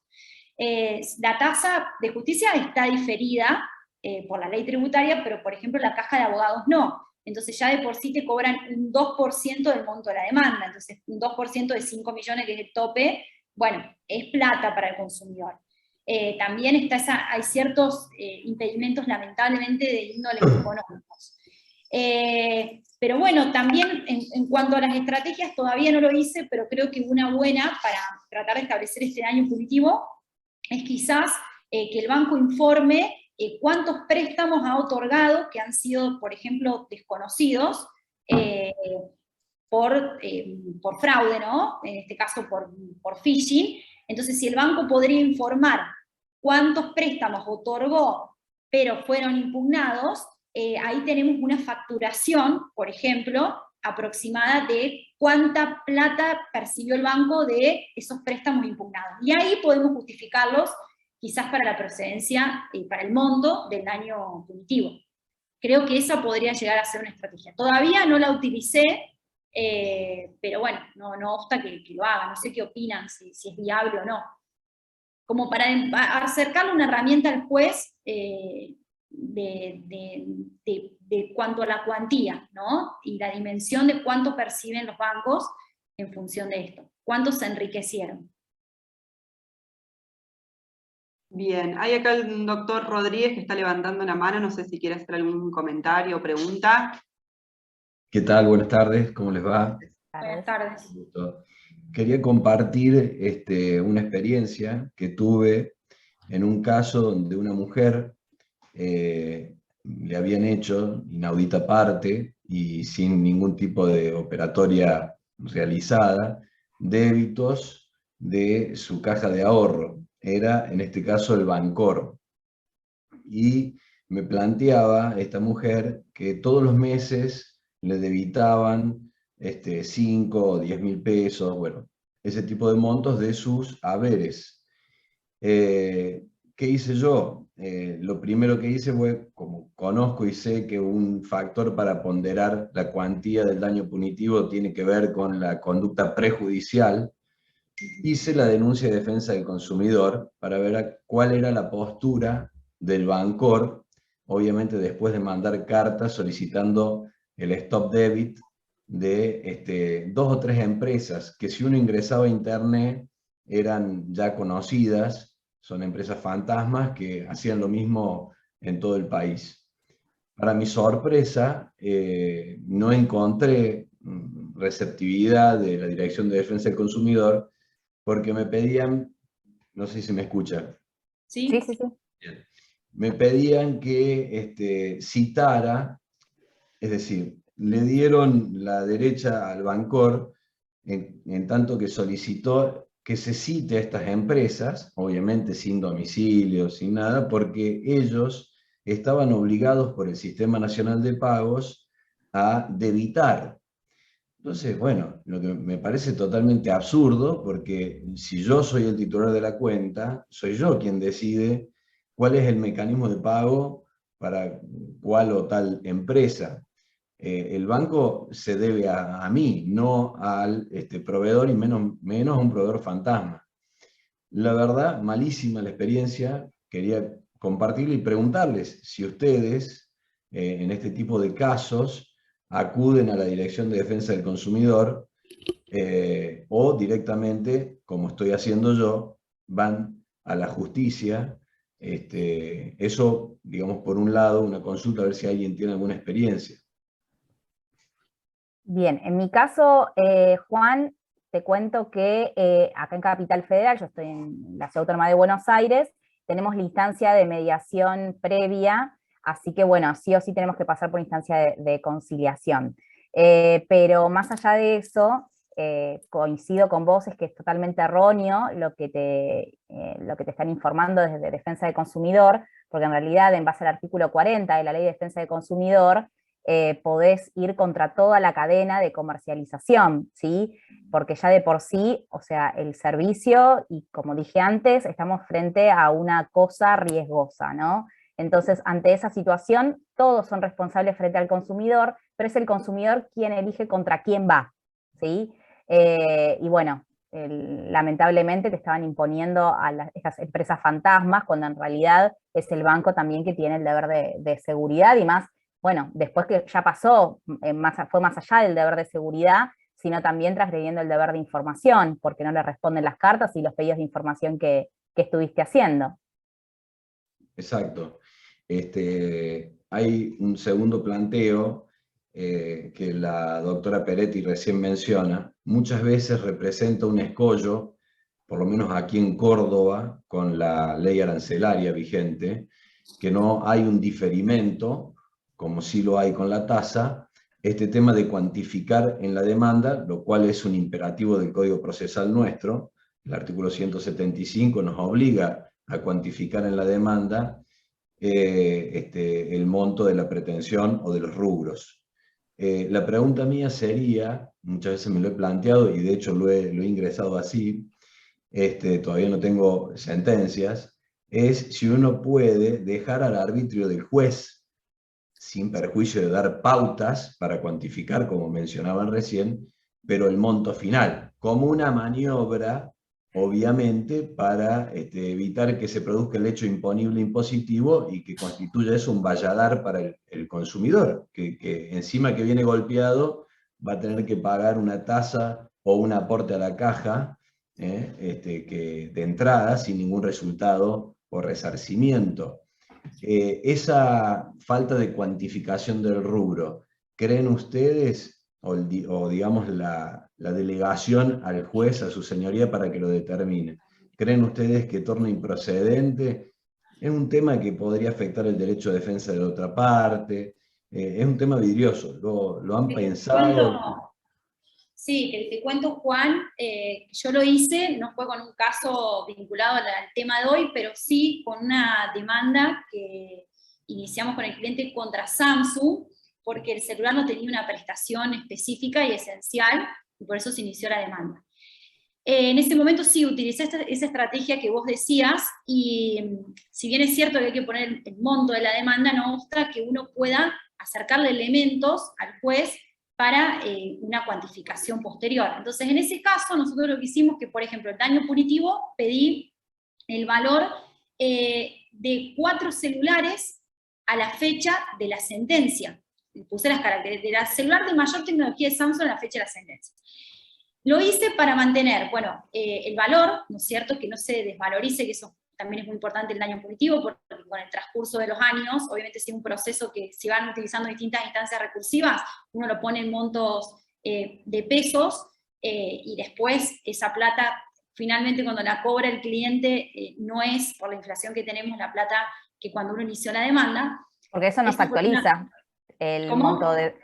La tasa de justicia está diferida por la ley tributaria, pero por ejemplo la caja de abogados no. Entonces ya de por sí te cobran un 2% del monto de la demanda, entonces un 2% de 5 millones que es el tope, bueno, es plata para el consumidor. También hay ciertos impedimentos lamentablemente de índole económicos. Pero bueno, también en cuanto a las estrategias, todavía no lo hice, pero creo que una buena para tratar de establecer este daño punitivo es quizás que el banco informe cuántos préstamos ha otorgado que han sido, por ejemplo, desconocidos por fraude, ¿no? En este caso por phishing. Entonces, si el banco podría informar cuántos préstamos otorgó, pero fueron impugnados, ahí tenemos una facturación, por ejemplo, aproximada de cuánta plata percibió el banco de esos préstamos impugnados. Y ahí podemos justificarlos, quizás para la procedencia y para el monto del daño punitivo. Creo que esa podría llegar a ser una estrategia. Todavía no la utilicé, pero bueno, no obsta que lo haga. No sé qué opinan, si es viable o no. Como para acercarle una herramienta al juez de cuanto a la cuantía, ¿no? Y la dimensión de cuánto perciben los bancos en función de esto. ¿Cuántos se enriquecieron? Bien, hay acá el doctor Rodríguez que está levantando la mano, no sé si quiere hacer algún comentario o pregunta. ¿Qué tal? Buenas tardes, ¿cómo les va? Buenas tardes. Quería compartir una experiencia que tuve en un caso donde una mujer le habían hecho inaudita parte y sin ningún tipo de operatoria realizada, débitos de su caja de ahorro. Era en este caso el Bancor. Y me planteaba esta mujer que todos los meses le debitaban 5 o 10.000 pesos, bueno, ese tipo de montos de sus haberes. ¿Qué hice yo? Lo primero que hice fue, como conozco y sé que un factor para ponderar la cuantía del daño punitivo tiene que ver con la conducta prejudicial, hice la denuncia de defensa del consumidor para ver cuál era la postura del Bancor, obviamente después de mandar cartas solicitando el stop debit de 2 o 3 empresas que si uno ingresaba a internet eran ya conocidas, son empresas fantasmas que hacían lo mismo en todo el país. Para mi sorpresa, no encontré receptividad de la Dirección de Defensa del Consumidor porque me pedían, no sé si me escuchan. Sí. Bien. Me pedían que citara, es decir, le dieron la derecha al Bancor en tanto que solicitó que se cite a estas empresas, obviamente sin domicilio, sin nada, porque ellos estaban obligados por el Sistema Nacional de Pagos a debitar. Entonces, bueno, lo que me parece totalmente absurdo, porque si yo soy el titular de la cuenta, soy yo quien decide cuál es el mecanismo de pago para cuál o tal empresa. El banco se debe a mí, no al proveedor y menos a un proveedor fantasma. La verdad, malísima la experiencia, quería compartirla y preguntarles si ustedes, en este tipo de casos, acuden a la Dirección de Defensa del Consumidor o directamente, como estoy haciendo yo, van a la justicia. Eso, digamos, por un lado, una consulta, a ver si alguien tiene alguna experiencia. Bien, en mi caso, Juan, te cuento que acá en Capital Federal, yo estoy en la Ciudad Autónoma de Buenos Aires, tenemos la instancia de mediación previa, así que bueno, sí o sí tenemos que pasar por instancia de conciliación. Pero más allá de eso, coincido con vos, es que es totalmente erróneo lo que te están informando desde Defensa del Consumidor, porque en realidad, en base al artículo 40 de la Ley de Defensa del Consumidor, podés ir contra toda la cadena de comercialización, ¿sí? Porque ya de por sí, o sea, el servicio, y como dije antes, estamos frente a una cosa riesgosa, ¿no? Entonces, ante esa situación, todos son responsables frente al consumidor, pero es el consumidor quien elige contra quién va, ¿sí? Y bueno, lamentablemente te estaban imponiendo a estas empresas fantasmas, cuando en realidad es el banco también que tiene el deber de seguridad, y más, bueno, después que ya pasó, fue más allá del deber de seguridad, sino también transgrediendo el deber de información, porque no le responden las cartas y los pedidos de información que estuviste haciendo. Exacto. Hay un segundo planteo que la doctora Peretti recién menciona. Muchas veces representa un escollo, por lo menos aquí en Córdoba, con la ley arancelaria vigente, que no hay un diferimento, como sí lo hay con la tasa, este tema de cuantificar en la demanda, lo cual es un imperativo del Código Procesal nuestro. El artículo 175 nos obliga a cuantificar en la demanda el monto de la pretensión o de los rubros. La pregunta mía sería, muchas veces me lo he planteado y de hecho lo he ingresado así, todavía no tengo sentencias, es si uno puede dejar al arbitrio del juez, sin perjuicio de dar pautas para cuantificar, como mencionaban recién, pero el monto final, como una maniobra, obviamente, para evitar que se produzca el hecho imponible impositivo y que constituya eso un valladar para el consumidor, que encima que viene golpeado va a tener que pagar una tasa o un aporte a la caja que de entrada sin ningún resultado o resarcimiento. Esa falta de cuantificación del rubro, ¿creen ustedes, o digamos la delegación al juez, a su señoría, para que lo determine, creen ustedes que torna improcedente? Es un tema que podría afectar el derecho de defensa de la otra parte, es un tema vidrioso, ¿lo han pensado? Sí, que te cuento, Juan, yo lo hice, no fue con un caso vinculado al tema de hoy, pero sí con una demanda que iniciamos con el cliente contra Samsung, porque el celular no tenía una prestación específica y esencial, y por eso se inició la demanda. En ese momento sí utilicé esa estrategia que vos decías, y si bien es cierto que hay que poner el monto de la demanda, no obsta que uno pueda acercarle elementos al juez para una cuantificación posterior. Entonces, en ese caso, nosotros lo que hicimos, que por ejemplo, el daño punitivo, pedí el valor de 4 celulares a la fecha de la sentencia. Puse las características del celular de mayor tecnología de Samsung a la fecha de la sentencia. Lo hice para mantener, bueno, el valor, ¿no es cierto?, que no se desvalorice, que eso también es muy importante el daño punitivo, porque con el transcurso de los años, obviamente si es un proceso que se van utilizando distintas instancias recursivas, uno lo pone en montos de pesos, y después esa plata, finalmente cuando la cobra el cliente, no es por la inflación que tenemos la plata que cuando uno inició la demanda. Porque eso no se actualiza, el monto de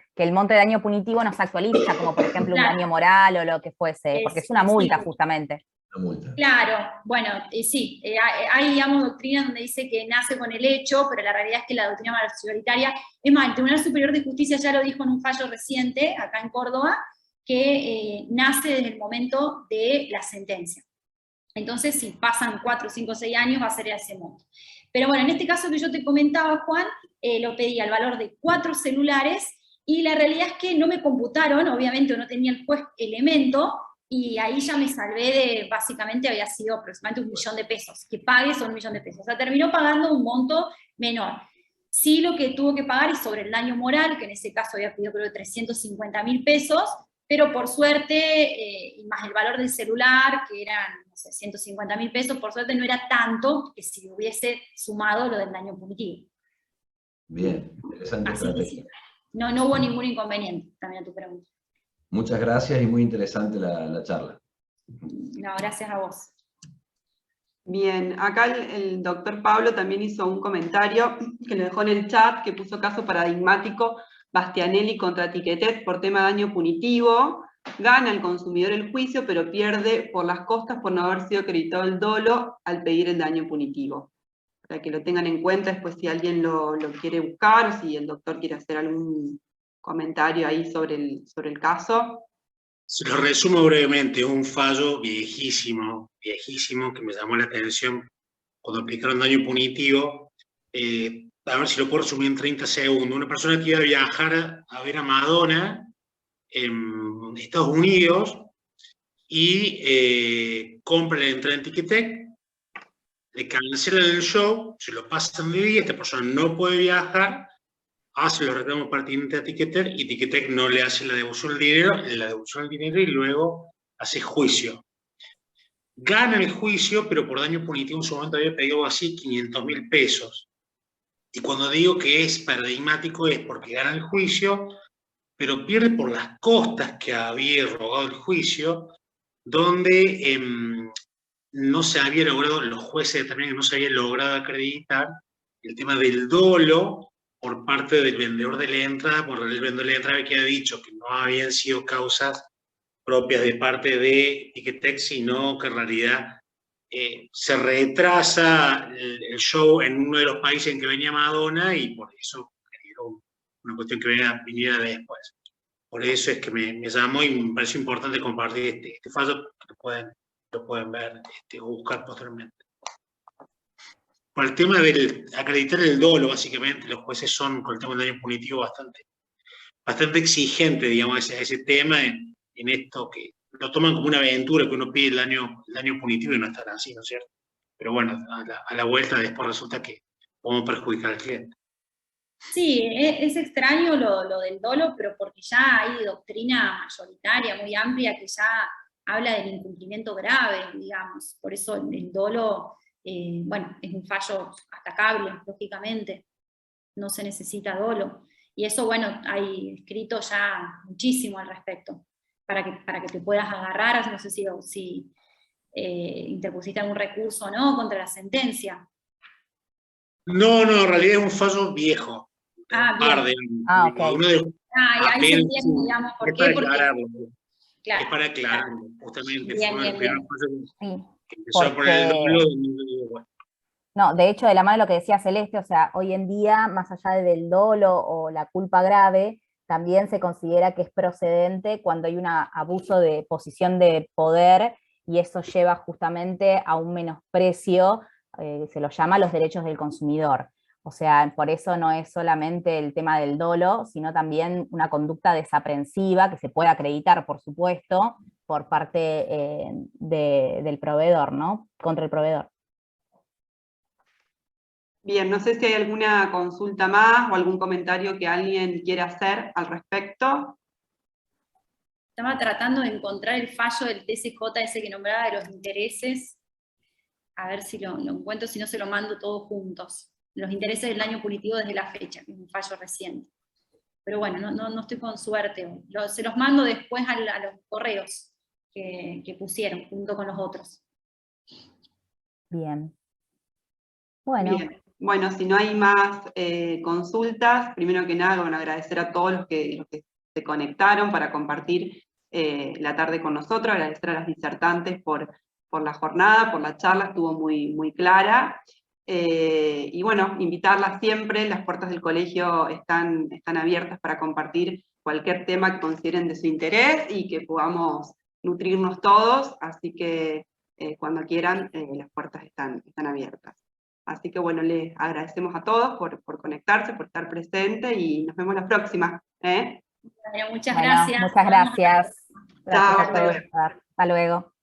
daño punitivo no se actualiza, como por ejemplo un daño moral o lo que fuese, porque es una multa justamente. Claro, bueno, sí, hay, digamos, doctrina donde dice que nace con el hecho, pero la realidad es que la doctrina mayoritaria, es más, el Tribunal Superior de Justicia ya lo dijo en un fallo reciente, acá en Córdoba, que nace desde el momento de la sentencia. Entonces, si pasan 4, 5, 6 años, va a ser ese monto. Pero bueno, en este caso que yo te comentaba, Juan, lo pedí al valor de 4 celulares, y la realidad es que no me computaron, obviamente no tenía el juez elemento, y ahí ya me salvé de, básicamente había sido aproximadamente 1 millón de pesos, que pague son 1 millón de pesos, o sea, terminó pagando un monto menor. Sí, lo que tuvo que pagar es sobre el daño moral, que en ese caso había pedido creo que 350.000 pesos, pero por suerte, y más el valor del celular, que eran, no no sé, 150.000 pesos, por suerte no era tanto que si hubiese sumado lo del daño punitivo. Bien, interesante Así que estrategia. sí, no hubo ningún inconveniente, también a tu pregunta. Muchas gracias y muy interesante la charla. No, gracias a vos. Bien, acá el doctor Pablo también hizo un comentario que lo dejó en el chat, que puso caso paradigmático Bastianelli contra Etiquetet por tema de daño punitivo. Gana el consumidor el juicio, pero pierde por las costas por no haber sido acreditado el dolo al pedir el daño punitivo. Para que lo tengan en cuenta después si alguien lo quiere buscar, o si el doctor quiere hacer algún comentario ahí sobre el caso. Se lo resumo brevemente, un fallo viejísimo, que me llamó la atención cuando aplicaron daño punitivo. A ver si lo puedo resumir en 30 segundos. Una persona que iba a viajar a ver a Madonna en Estados Unidos y compra la entrada en Ticketek, le cancelan el show, se lo pasan de día, esta persona no puede viajar, hace los reclamos pertinentes a Ticketek y Ticketek no le hace la devolución del dinero y luego hace juicio. Gana el juicio, pero por daño punitivo en su momento había pedido así 500.000 pesos. Y cuando digo que es paradigmático es porque gana el juicio, pero pierde por las costas que había rogado el juicio, donde no se había logrado, los jueces determinan que no se había logrado acreditar el tema del dolo por parte del vendedor de la entrada, porque el vendedor de la entrada había dicho que no habían sido causas propias de parte de Ticketek, sino que en realidad se retrasa el show en uno de los países en que venía Madonna y por eso generó una cuestión que viniera después. Por eso es que me llamó y me pareció importante compartir este fallo, que lo pueden ver o buscar posteriormente. Por el tema del acreditar el dolo, básicamente, los jueces son, con el tema del daño punitivo, bastante exigentes, digamos, ese tema en esto que lo toman como una aventura, que uno pide el daño punitivo y no es tan así, ¿no es cierto? Pero bueno, a la vuelta después resulta que podemos perjudicar al cliente. Sí, es extraño lo del dolo, pero porque ya hay doctrina mayoritaria, muy amplia, que ya habla del incumplimiento grave, digamos. Por eso el dolo, bueno, es un fallo atacable, lógicamente. No se necesita dolo. Y eso, bueno, hay escrito ya muchísimo al respecto, para que te puedas agarrar, no sé si interpusiste algún recurso o no contra la sentencia. No, en realidad es un fallo viejo. Bien. Ok. Ahí se entiende, digamos, ¿por qué? Es para aclararlo, justamente. Bien, fue bien. que empezó a poner el dolo. No, de hecho, de la mano de lo que decía Celeste, o sea, hoy en día, más allá del dolo o la culpa grave, también se considera que es procedente cuando hay un abuso de posición de poder, y eso lleva justamente a un menosprecio, se lo llama los derechos del consumidor. O sea, por eso no es solamente el tema del dolo, sino también una conducta desaprensiva, que se puede acreditar, por supuesto, por parte del proveedor, ¿no? Contra el proveedor. Bien, no sé si hay alguna consulta más o algún comentario que alguien quiera hacer al respecto. Estaba tratando de encontrar el fallo del TCJ ese que nombraba de los intereses. A ver si lo encuentro, si no se lo mando todos juntos. Los intereses del daño punitivo desde la fecha, que es un fallo reciente. Pero bueno, no estoy con suerte hoy. Se los mando después a los correos que pusieron, junto con los otros. Bien. Bueno. Bien. Bueno, si no hay más consultas, primero que nada, bueno, agradecer a todos los que se conectaron para compartir la tarde con nosotros, agradecer a las disertantes por la jornada, por la charla, estuvo muy, muy clara. Y bueno, invitarlas siempre, las puertas del colegio están abiertas para compartir cualquier tema que consideren de su interés y que podamos nutrirnos todos, así que cuando quieran, las puertas están abiertas. Así que bueno, les agradecemos a todos por conectarse, por estar presentes y nos vemos la próxima. Bueno, muchas gracias. Muchas gracias. Chao, Gracias a todos. Hasta luego.